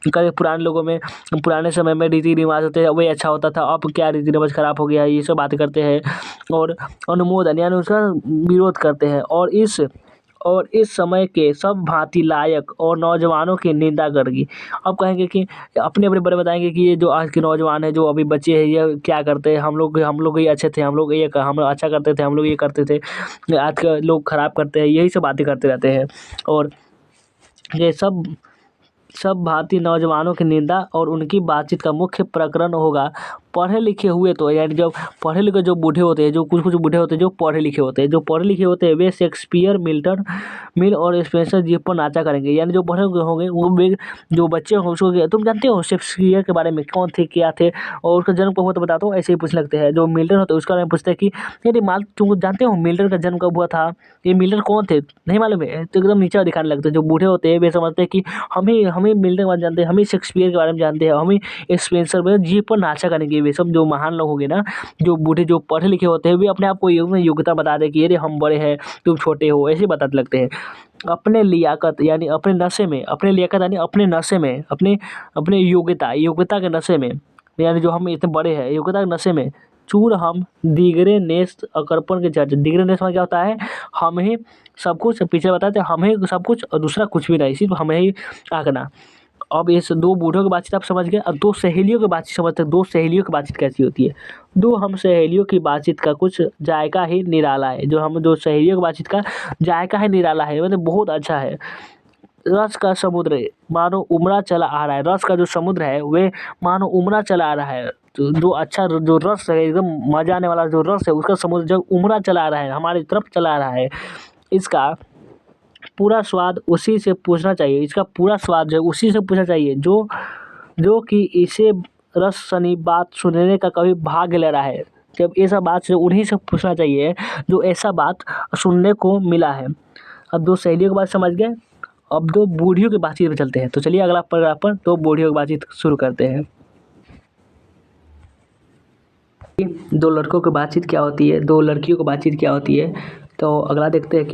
कभी पुराने लोगों में पुराने समय में रीति रिवाज होते हैं वही अच्छा होता था, अब क्या रीति रिवाज खराब हो गया है, ये सब बातें करते हैं। और अनुमोदन यानी उसका विरोध करते हैं। और इस समय के सब भांति लायक और नौजवानों की निंदा करेगी। अब कहेंगे कि अपने अपने बारे में बताएंगे कि ये जो आज के नौजवान है, जो अभी बच्चे हैं, ये क्या करते हैं, हम लोग ही अच्छे थे, हम लोग अच्छा करते थे, हम लोग ये करते थे, आज के लोग खराब करते हैं, यही सब बातें करते रहते हैं। और ये सब भांति नौजवानों की निंदा और उनकी बातचीत का मुख्य प्रकरण होगा पढ़े लिखे हुए। तो यानी जब पढ़े लिखे जो बूढ़े होते हैं, जो कुछ बूढ़े होते हैं जो पढ़े लिखे होते हैं, वे शेक्सपियर, मिल और स्पेंसर जी पर नाचा करेंगे। यानी जो पढ़े हुए होंगे वो जो बच्चे होंगे उसको, तुम जानते हो शेक्सपियर के बारे में, कौन थे क्या थे और उसका जन्म कब हुआ, तो बताता हूँ, ऐसे ही पूछने लगते हैं। जो मिल्टन होता है उसका बारे में पूछते हैं कि यदि तुम जानते हो मिल्टन का जन्म कब हुआ था, ये मिल्टन कौन थे, नहीं मालूम है, तो एकदम नीचा दिखाने लगते हैं। जो बूढ़े होते हैं वे समझते हैं कि हमें मिल्टन के बारे में जानते हैं, हमें शेक्सपियर के बारे में जानते हैं, हमें स्पेंसर में जी पर नाचा करेंगे। वे सब जो महान लोग होंगे ना, जो बूढ़े जो पढ़े लिखे होते हैं, वे अपने आप को योग्यता बता दे कि अरे हम बड़े हैं तुम छोटे हो, ऐसे बताने लगते हैं। अपने लियाकत यानी अपने नशे में, अपने लियाकत यानी अपने नशे में, अपने योग्यता के नशे में, यानी जो हम इतने बड़े हैं योग्यता के नशे में चूर हम दिगरे नेस अकर्पण के चर्च। दिगरे नेस में क्या होता है, हम ही सब कुछ, पीछे बताते हैं हम ही सब कुछ और दूसरा कुछ भी नहीं, सिर्फ हमें ही आंकना। अब ये दो बूढ़ों की बातचीत आप समझ गए। अब दो सहेलियों की बातचीत समझते हैं। दो सहेलियों की बातचीत कैसी होती है। दो हम सहेलियों की बातचीत का कुछ जायका ही निराला है। जो हम दो सहेलियों की बातचीत का जायका ही निराला है, मतलब बहुत अच्छा है। रस का समुद्र मानो उमड़ा चला आ रहा है। रस का जो समुद्र है वे मानो उमड़ा चला आ रहा है। जो अच्छा जो रस है, एकदम मजा आने वाला जो रस है, उसका समुद्र जब उमड़ा चला आ रहा है, हमारी तरफ चला आ रहा है, इसका पूरा स्वाद उसी से पूछना चाहिए। इसका पूरा स्वाद जो है उसी से पूछना चाहिए जो जो कि इसे रस सनी बात सुनने का कभी भाग्य ले रहा है। जब ऐसा बात से उन्हीं से पूछना चाहिए जो ऐसा बात सुनने को मिला है। अब दो सहेलियों की बात समझ गए। अब दो बूढ़ियों की बातचीत पे चलते हैं। तो चलिए अगला पैराग्राफ पर दो बूढ़ियों की बातचीत शुरू करते हैं। दो लड़कों की बातचीत क्या होती है, दो लड़कियों की बातचीत क्या होती है। तो अगला देखते हैं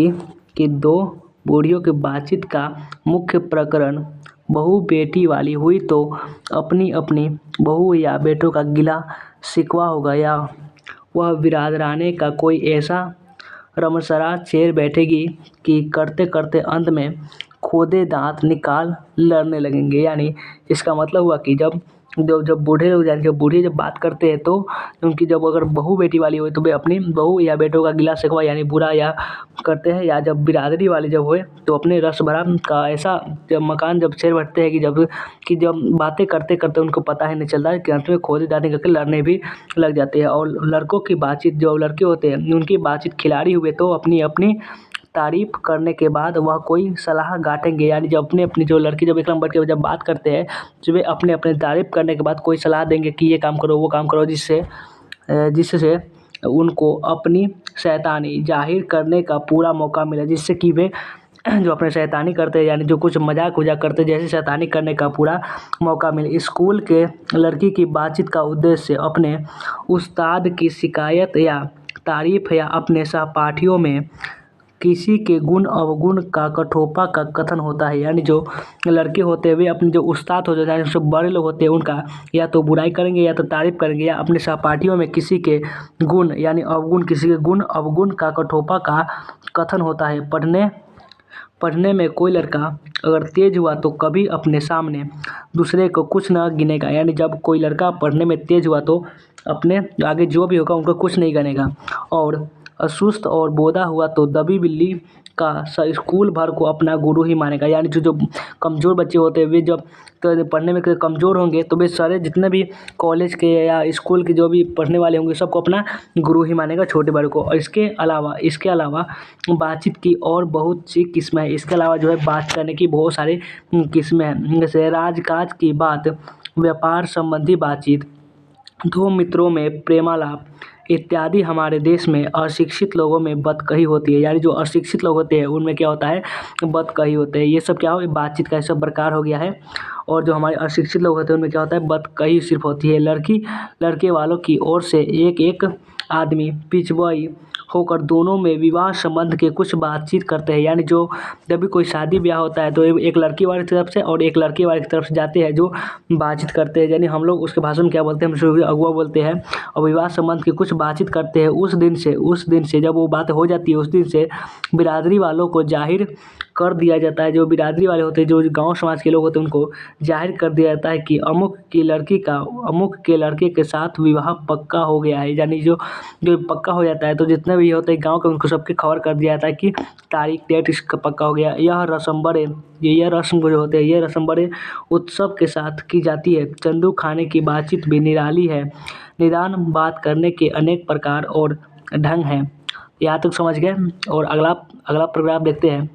कि दो बूढ़ियों की बातचीत का मुख्य प्रकरण बहू बेटी वाली हुई तो अपनी अपनी बहू या बेटों का गिला शिकवा होगा, या वह बिरादराने का कोई ऐसा रमसरा चेर बैठेगी कि करते करते अंत में खोदे दांत निकाल लड़ने लगेंगे। यानी इसका मतलब हुआ कि जब जब जब बूढ़े लोग यानी जब बूढ़े जब बात करते हैं तो उनकी जब अगर बहू बेटी वाली हो तो वे अपनी बहू या बेटों का गिला शिकवा यानी बुरा या करते हैं, या जब बिरादरी वाली जब होए तो अपने रस भरा का ऐसा जब मकान जब शेर बैठते हैं कि जब बातें करते करते उनको पता ही नहीं चलता है कि अंत में खोदे दांत करके लड़ने भी लग जाते हैं। और लड़कों की बातचीत जो लड़के होते हैं उनकी बातचीत खिलाड़ी हुए तो अपनी अपनी तारीफ करने के बाद वह कोई सलाह गाटेंगे। यानी जब अपने अपनी जो लड़की जब एक नंबर के जब बात करते हैं तो वे अपने अपने तारीफ करने के बाद कोई सलाह देंगे कि ये काम करो वो काम करो, जिससे उनको अपनी शैतानी जाहिर करने का पूरा मौका मिले। जिससे कि वे जो अपने शैतानी करते हैं यानी जो कुछ मजाक वजाक करते हैं जैसे शैतानी करने का पूरा मौका मिले। स्कूल के लड़की की बातचीत का उद्देश्य अपने उस्ताद की शिकायत या तारीफ या अपने सहपाठियों में किसी के गुण अवगुण का कठोपा का कथन होता है। यानी जो लड़के होते हैं वे अपने जो उस्ताद होते हैं जो बड़े लोग होते हैं उनका या तो बुराई करेंगे या तो तारीफ करेंगे, या अपने सहपाठियों में किसी के गुण यानी अवगुण किसी के गुण अवगुण का कठोपा का कथन होता है। पढ़ने में कोई लड़का अगर तेज हुआ तो कभी अपने सामने दूसरे को कुछ न गिनेगा। यानी जब कोई लड़का पढ़ने में तेज हुआ तो अपने आगे जो भी होगा उनको कुछ नहीं गिनेगा। और सुस्त और बोदा हुआ तो दबी बिल्ली का स्कूल भर को अपना गुरु ही मानेगा। यानी जो कमज़ोर बच्चे होते हैं वे जब तो पढ़ने में कमज़ोर होंगे तो वे सारे जितने भी कॉलेज के या स्कूल के जो भी पढ़ने वाले होंगे सबको अपना गुरु ही मानेगा, छोटे बड़े को। और इसके अलावा बातचीत की और बहुत सी किस्में हैं। इसके अलावा जो है बात करने की बहुत सारी किस्में हैं, जैसे राजकाज की बात, व्यापार संबंधी बातचीत, दो मित्रों में प्रेमालाप इत्यादि। हमारे देश में अशिक्षित लोगों में बतकही होती है। यानी जो अशिक्षित लोग होते हैं उनमें क्या होता है, बतकही होते हैं। ये सब क्या हो बातचीत का सब प्रकार हो गया है। और जो हमारे अशिक्षित लोग होते हैं उनमें क्या होता है, बतकही सिर्फ होती है। लड़के वालों की ओर से एक एक आदमी पिछवाई होकर दोनों में विवाह संबंध के कुछ बातचीत करते हैं। यानी जो जब भी कोई शादी ब्याह होता है तो एक लड़की वाली तरफ से और एक लड़के वाली तरफ से जाते हैं जो बातचीत करते हैं। यानी हम लोग उसके भाषा में क्या बोलते हैं, हम अगुआ बोलते हैं। और विवाह संबंध की कुछ बातचीत करते हैं। उस दिन से जब वो बात हो जाती है उस दिन से बिरादरी वालों को जाहिर कर दिया जाता है। जो बिरादरी वाले होते हैं जो गाँव समाज के लोग होते हैं उनको जाहिर कर दिया जाता है कि अमुक की लड़की का अमुक के लड़के के साथ विवाह पक्का हो गया है। यानी जो पक्का हो जाता है तो जितने भी होते हैं गांव के उनको सबके खबर कर दिया जाता है कि तारीख डेट इसका पक्का हो गया। यह रस्म जो होते हैं ये रस्म बड़े उत्सव के साथ की जाती है। चंदू खाने की बातचीत भी निराली है। निदान बात करने के अनेक प्रकार और ढंग हैं। यहाँ तक समझ गए। और अगला पैराग्राफ देखते हैं।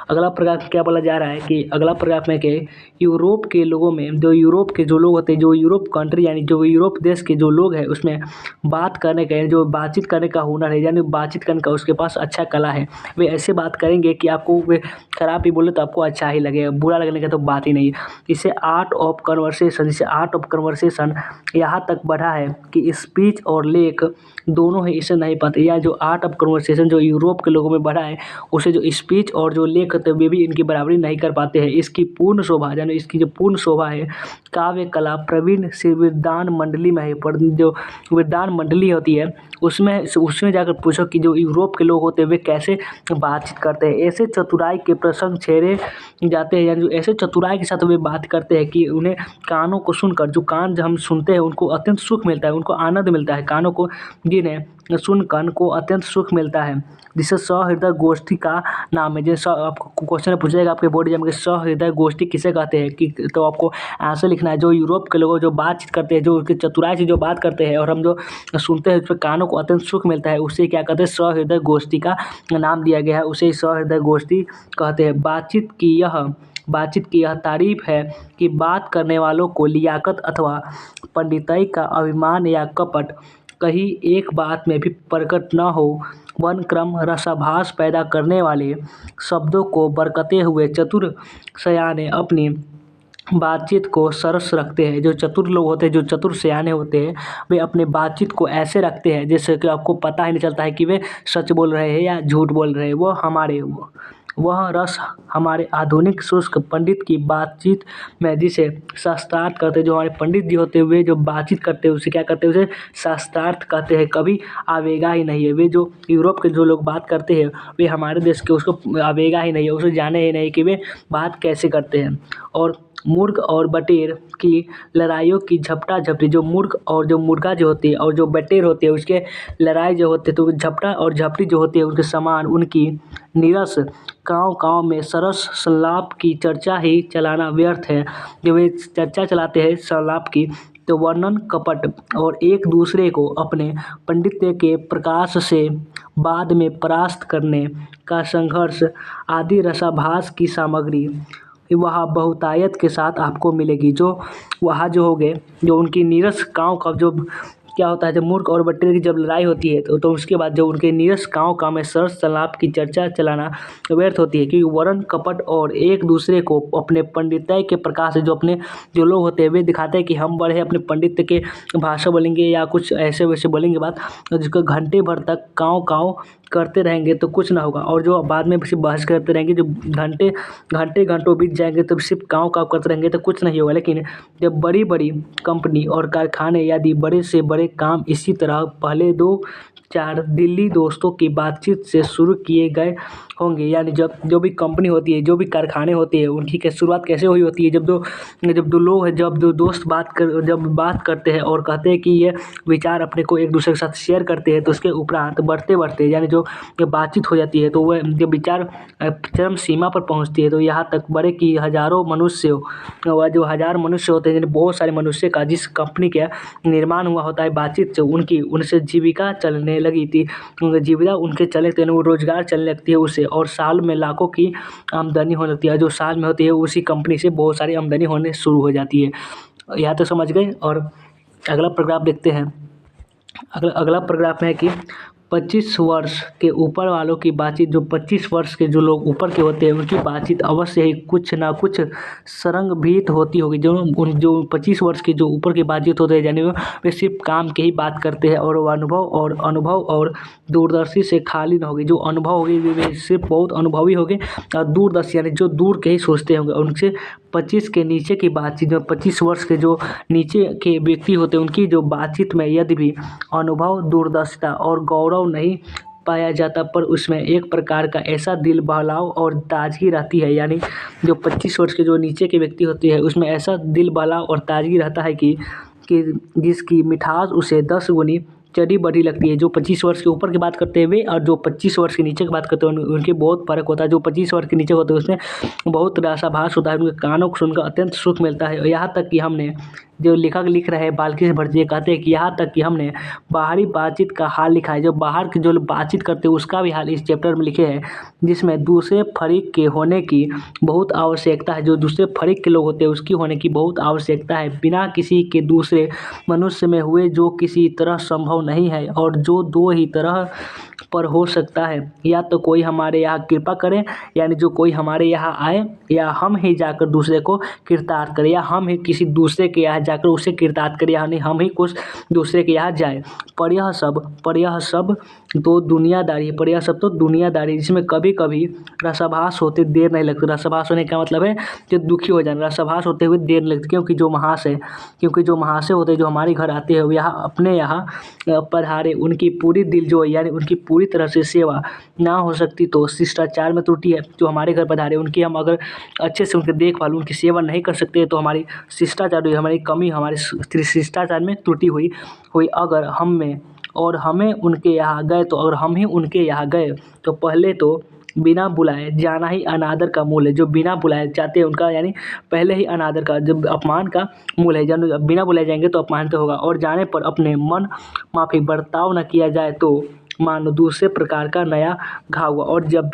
अगला पैराग्राफ क्या बोला जा रहा है कि अगला पैराग्राफ में कि यूरोप के लोगों में जो यूरोप के जो लोग होते हैं जो यूरोप कंट्री यानी जो यूरोप देश के जो लोग हैं उसमें बात करने का जो बातचीत करने का हुनर है यानी बातचीत करने का उसके पास अच्छा कला है। वे ऐसे बात करेंगे कि आपको वे खराब भी बोले तो आपको अच्छा ही लगेगा, बुरा लगने का तो बात ही नहीं है। इसे आर्ट ऑफ कन्वर्सेशन यहाँ तक बढ़ा है कि स्पीच और लेख दोनों ही इसे नहीं पाते। या जो आर्ट ऑफ कन्वर्सेशन जो यूरोप के लोगों में बढ़ा है उसे जो स्पीच और जो लेख होते हुए भी इनकी बराबरी नहीं कर पाते हैं। इसकी पूर्ण शोभा यानी इसकी जो पूर्ण शोभा है काव्य कला प्रवीण श्री विद्वान मंडली में है। पर जो विद्वान मंडली होती है उसमें जाकर पूछो कि जो यूरोप के लोग होते हैं वे कैसे बातचीत करते हैं। ऐसे चतुराई के प्रसंग छेड़े जाते हैं, यानी जो ऐसे चतुराई के साथ वे बात करते हैं कि उन्हें कानों को सुनकर, जो कान जब हम सुनते हैं उनको अत्यंत सुख मिलता है, उनको आनंद मिलता है। कानों को जिन्हें सुन कान को अत्यंत सुख मिलता है, जिसे सहृदय गोष्ठी का नाम है। जैसे आपको क्वेश्चन पूछा जाएगा आपके बोर्ड एग्जाम में, सहृदय गोष्ठी किसे कहते हैं, कि तो आपको आंसर लिखना है। जो यूरोप के लोग जो बातचीत करते हैं, जो उनकी चतुराई से जो बात करते हैं और हम जो सुनते हैं उस पर कानों को अत्यंत सुख मिलता है, उसे क्या कहते हैं, सहृदय गोष्ठी का नाम दिया गया है, उसे सहृदय गोष्ठी कहते हैं। बातचीत की यह तारीफ है कि बात करने वालों को लियाकत अथवा पंडिताई का अभिमान या कपट कहीं एक बात में भी प्रकट न हो, वन क्रम रसाभास पैदा करने वाले शब्दों को बरकते हुए चतुर सयाने अपनी बातचीत को सरस रखते हैं। जो चतुर लोग होते हैं, जो चतुर सयाने होते हैं, वे अपने बातचीत को ऐसे रखते हैं जैसे कि आपको पता ही नहीं चलता है कि वे सच बोल रहे हैं या झूठ बोल रहे हैं। वह रस हमारे आधुनिक शुष्क पंडित की बातचीत में जिसे शास्त्रार्थ कहते हैं, जो हमारे पंडित जी होते हैं वे जो बातचीत करते हैं उसे क्या कहते हैं, उसे शास्त्रार्थ कहते हैं, कभी आवेगा ही नहीं है। वे जो यूरोप के जो लोग बात करते हैं वे हमारे देश के उसको आवेगा ही नहीं है, उसे जाने ही नहीं कि वे बात कैसे करते हैं। और मुर्ग और बटेर की लड़ाइयों की झपटा झपटी, जो मुर्ग और जो मुर्गा जो होती है और जो बटेर होती है उसके लड़ाई जो होती है, तो झपटा और झपटी जो होती है उनके समान उनकी नीरस गाँव में सरस संलाप की चर्चा ही चलाना व्यर्थ है। जब वे चर्चा चलाते हैं संलाप की तो वर्णन कपट और एक दूसरे को अपने पंडित्य के प्रकाश से बाद में परास्त करने का संघर्ष आदि रसाभास की सामग्री वहाँ बहुतायत के साथ आपको मिलेगी। जो वहाँ जो होगे, जो उनकी नीरस गाँव का जो क्या होता है, जब मुर्ग और बटेर की जब लड़ाई होती है तो उसके बाद जो उनके नीरस गाँव में सरस संलाप की चर्चा चलाना व्यर्थ होती है, क्योंकि वर्ण कपट और एक दूसरे को अपने पंडिताई के प्रकाश से जो लोग होते हैं वे दिखाते हैं कि हम बड़े अपने पंडित के भाषा बोलेंगे या कुछ ऐसे वैसे बोलेंगे बात, जिसको घंटे भर तक काँव करते रहेंगे तो कुछ ना होगा। और जो बाद में सिर्फ बहस करते रहेंगे, जो घंटों बीत जाएंगे तो सिर्फ काँव करते रहेंगे तो कुछ नहीं होगा। लेकिन जब बड़ी बड़ी कंपनी और कारखाने यदि बड़े से बड़े काम इसी तरह पहले 2-4 दिल्ली दोस्तों की बातचीत से शुरू किए गए होंगे, यानी जब जो भी कंपनी होती है, जो भी कारखाने होते हैं, उनकी शुरुआत कैसे हुई होती है, जब दो लोग हैं, जब दो दोस्त जब बात करते हैं और कहते हैं कि ये विचार अपने को एक दूसरे के साथ शेयर करते हैं, तो उसके उपरांत बढ़ते यानी जो बातचीत हो जाती है तो वह जब विचार चरम सीमा पर पहुंचती है तो यहाँ तक बढ़े कि हज़ारों मनुष्य वह जो 1000 मनुष्य होते हैं, यानी बहुत सारे मनुष्य का जिस कंपनी का निर्माण हुआ होता है बातचीत से, उनसे जीविका चलने लगी थी, जीविका उनके चले थे, वो रोजगार चलने लगती है उससे, और साल में लाखों की आमदनी होने लगती है। जो साल में होती है उसी कंपनी से बहुत सारी आमदनी होने शुरू हो जाती है। यहाँ तो समझ गए। और अगला पैराग्राफ देखते हैं। अगला पैराग्राफ है कि 25 वर्ष के ऊपर वालों की बातचीत, जो 25 वर्ष के जो लोग ऊपर के होते हैं उनकी बातचीत अवश्य ही कुछ ना कुछ संरंगभीत होती होगी। जो 25 वर्ष के जो ऊपर की बातचीत होते हैं, यानी वे सिर्फ काम की ही बात करते हैं और वो अनुभव और दूरदर्शी से खाली ना होगी। जो अनुभव होगी वे सिर्फ बहुत अनुभवी होंगे और दूरदर्शी यानी जो दूर के ही सोचते होंगे। उनसे 25 के नीचे की बातचीत, जो 25 वर्ष के जो नीचे के व्यक्ति होते हैं उनकी जो बातचीत में यदि भी अनुभव, दूरदर्शिता और गौरव नहीं पाया जाता, पर उसमें एक प्रकार का ऐसा दिल बहलाव और ताजगी रहती है, यानी जो 25 वर्ष के जो नीचे के व्यक्ति होते हैं उसमें ऐसा दिल बहलाव और ताजगी रहता है कि जिसकी मिठास उसे 10 गुनी चढ़ी बढ़ी लगती है। जो 25 वर्ष के ऊपर की बात करते हैं वे और जो 25 वर्ष के नीचे की बात करते हैं उनके बहुत फ़र्क होता है। जो 25 वर्ष के नीचे होते हैं उसमें बहुत रसाभास होता है, उनके कानों को सुनकर अत्यंत सुख मिलता है। यहाँ तक कि हमने जो लेखक लिख रहे हैं बाल्की भट्ट कहते हैं कि यहाँ तक कि हमने बाहरी बातचीत का हाल लिखा है, जो बाहर की जो बातचीत करते हैं उसका भी हाल इस चैप्टर में लिखे हैं, जिसमें दूसरे फरीक के होने की बहुत आवश्यकता है। जो दूसरे फरीक के लोग होते हैं उसकी होने की बहुत आवश्यकता है, बिना किसी के दूसरे मनुष्य में हुए जो किसी तरह संभव नहीं है, और जो 2 ही तरह पर हो सकता है, या तो कोई हमारे यहाँ कृपा करे, यानी जो कोई हमारे यहाँ आए, या हम ही जाकर दूसरे को कृतार्थ करें, या हम ही किसी दूसरे के यहाँ जाकर उसे कृतार्थ करें, यानी हम ही कुछ दूसरे के यहाँ जाए। पर यह सब तो दुनियादारी है, पर यह सब तो दुनियादारी, जिसमें कभी कभी रसाभास होते देर नहीं लगती। रसाभास होने का मतलब है कि दुखी हो जाना, रसाभास होते हुए देर नहीं लगती, क्योंकि जो महाशय होते हैं, जो हमारे घर आते हैं, वो यहाँ अपने यहाँ पधारे, उनकी पूरी दिलजोई यानी उनकी पूरी तरह से सेवा ना हो सकती तो शिष्टाचार में त्रुटि है। जो हमारे घर पधारे, उनकी हम अगर अच्छे से उनकी देखभाल, उनकी सेवा नहीं कर सकते तो हमारी शिष्टाचार, हमारी कमी, हमारे शिष्टाचार में त्रुटि हुई। अगर हमें उनके यहाँ गए तो अगर हम ही उनके यहाँ गए तो पहले तो बिना बुलाए जाना ही अनादर का मूल है। जो बिना बुलाए जाते हैं उनका यानी पहले ही अनादर का, जब अपमान का मूल है। जब बिना बुलाए जाएंगे तो अपमान तो होगा, और जाने पर अपने मन माफिक बर्ताव न किया जाए तो मानो दूसरे प्रकार का नया घाव हुआ। और जब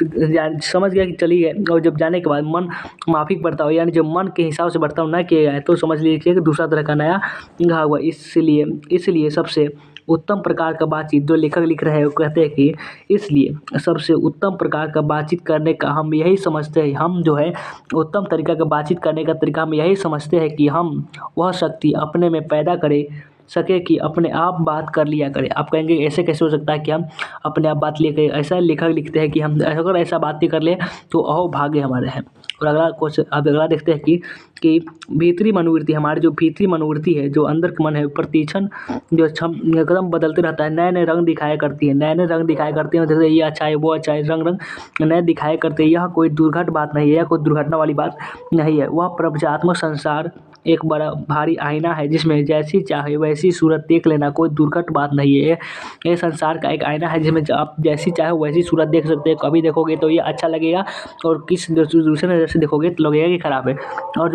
समझ गया कि चली गए, और जब जाने के बाद मन माफिक बर्ताव यानी जब मन के हिसाब से बर्ताव न किया जाए तो समझ लीजिए कि दूसरा तरह का नया घाव हुआ। इसलिए सबसे उत्तम प्रकार का बातचीत, जो लेखक लिख रहे हैं वो कहते हैं कि इसलिए सबसे उत्तम प्रकार का बातचीत करने का हम यही समझते हैं, हम जो है उत्तम तरीका का बातचीत करने का तरीका हम यही समझते हैं कि हम वह शक्ति अपने में पैदा करे सके कि अपने आप बात कर लिया करे। आप कहेंगे ऐसे कैसे हो सकता है कि हम अपने आप बात लेकर, ऐसा लेखक लिखते हैं कि हम अगर ऐसा बात नहीं कर ले तो अहोभाग्य हमारे हैं। और अगला क्वेश्चन, अब अगला देखते हैं कि भीतरी मनोवृत्ति, हमारी जो भीतरी मनोवृत्ति है, जो अंदर का मन है, प्रतिक्षण जो एकदम बदलते रहता है, नए नए रंग दिखाया करती है, नए नए रंग दिखाया करती है। जैसे ये अच्छा है, वो अच्छा है, रंग नए दिखाया करते हैं। यह कोई दुर्घट बात नहीं है, यह कोई दुर्घटना वाली बात नहीं है। वह प्रपंचात्मक संसार एक बड़ा भारी आईना है, जिसमें जैसी चाहे वैसी सूरत देख लेना कोई दुर्घट बात नहीं है। ये संसार का एक आईना है, जिसमें आप जैसी चाहे वैसी सूरत देख सकते हैं। कभी देखोगे तो ये अच्छा लगेगा, और किस दूसरे नज़र से देखोगे तो लगेगा कि खराब है। और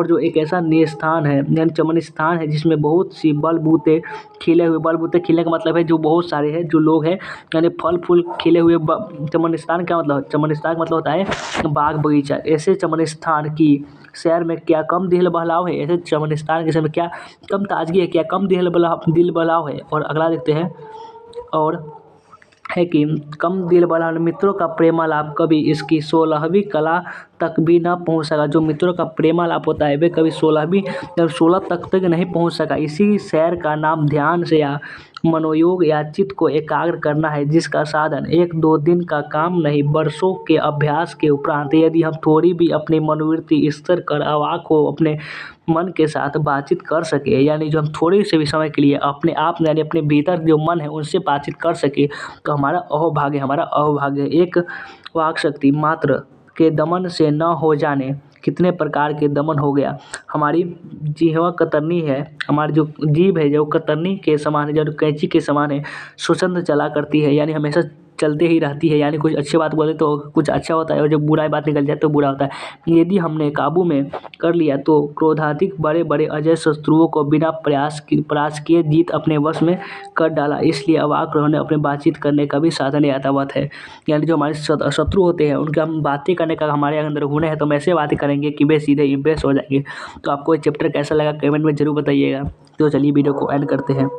जो एक ऐसा निस्थान है यानी चमन स्थान है, जिसमें बहुत सी बलबूते खिले हुए, बलबूते खिलने का मतलब है जो बहुत सारे हैं, जो लोग हैं, यानी फल फूल खिले हुए। चमन स्थान क्या मतलब, चमन स्थान का मतलब होता है बाग बगीचा। ऐसे चमन स्थान की सैर में क्या कम दिल बहलाव है, ऐसे चमन स्थान के समय क्या कम ताजगी है, क्या कम दिल बहलाव है। और अगला देखते हैं, और है कि कम दिल बहलाव मित्रों का प्रेमालाप कभी इसकी 16वीं कला तक भी न पहुंच सका। जो मित्रों का प्रेमालाप होता है वे कभी 16 तक नहीं पहुंच सका। इसी सैर का नाम ध्यान से या मनोयोग या चित्त को एकाग्र करना है, जिसका साधन 1-2 दिन का काम नहीं, वर्षों के अभ्यास के उपरांत यदि हम थोड़ी भी अपनी मनोवृत्ति स्तर कर अवाक हो अपने मन के साथ बातचीत कर सके, यानी जो हम थोड़े से भी समय के लिए अपने आप यानी अपने भीतर जो मन है उनसे बातचीत कर सके तो हमारा अहोभाग्य। एक वाक शक्ति मात्र के दमन से न हो जाने कितने प्रकार के दमन हो गया। हमारी जिह्वा कतरनी है, हमारी जो जीभ है जो कतरनी के समान है, जो कैंची के समान है, स्वतंत्र चला करती है, यानी हमेशा चलते ही रहती है। यानी कुछ अच्छी बात बोले तो कुछ अच्छा होता है, और जब बुरा बात निकल जाए तो बुरा होता है। यदि हमने काबू में कर लिया तो क्रोधाधिक बड़े बड़े अजय शत्रुओं को बिना प्रयास किए जीत अपने वश में कर डाला। इसलिए अवाक रहने अपने बातचीत करने का भी साधन यातावत है। यानी जो हमारे शत्रु होते हैं उनका हम बातें करने का हमारे अंदर गुण है, तो हम ऐसे बातें करेंगे कि वे सीधे इम्प्रेस हो जाएंगे। तो आपको ये चैप्टर कैसा लगा कमेंट में जरूर बताइएगा। तो चलिए वीडियो को एंड करते हैं।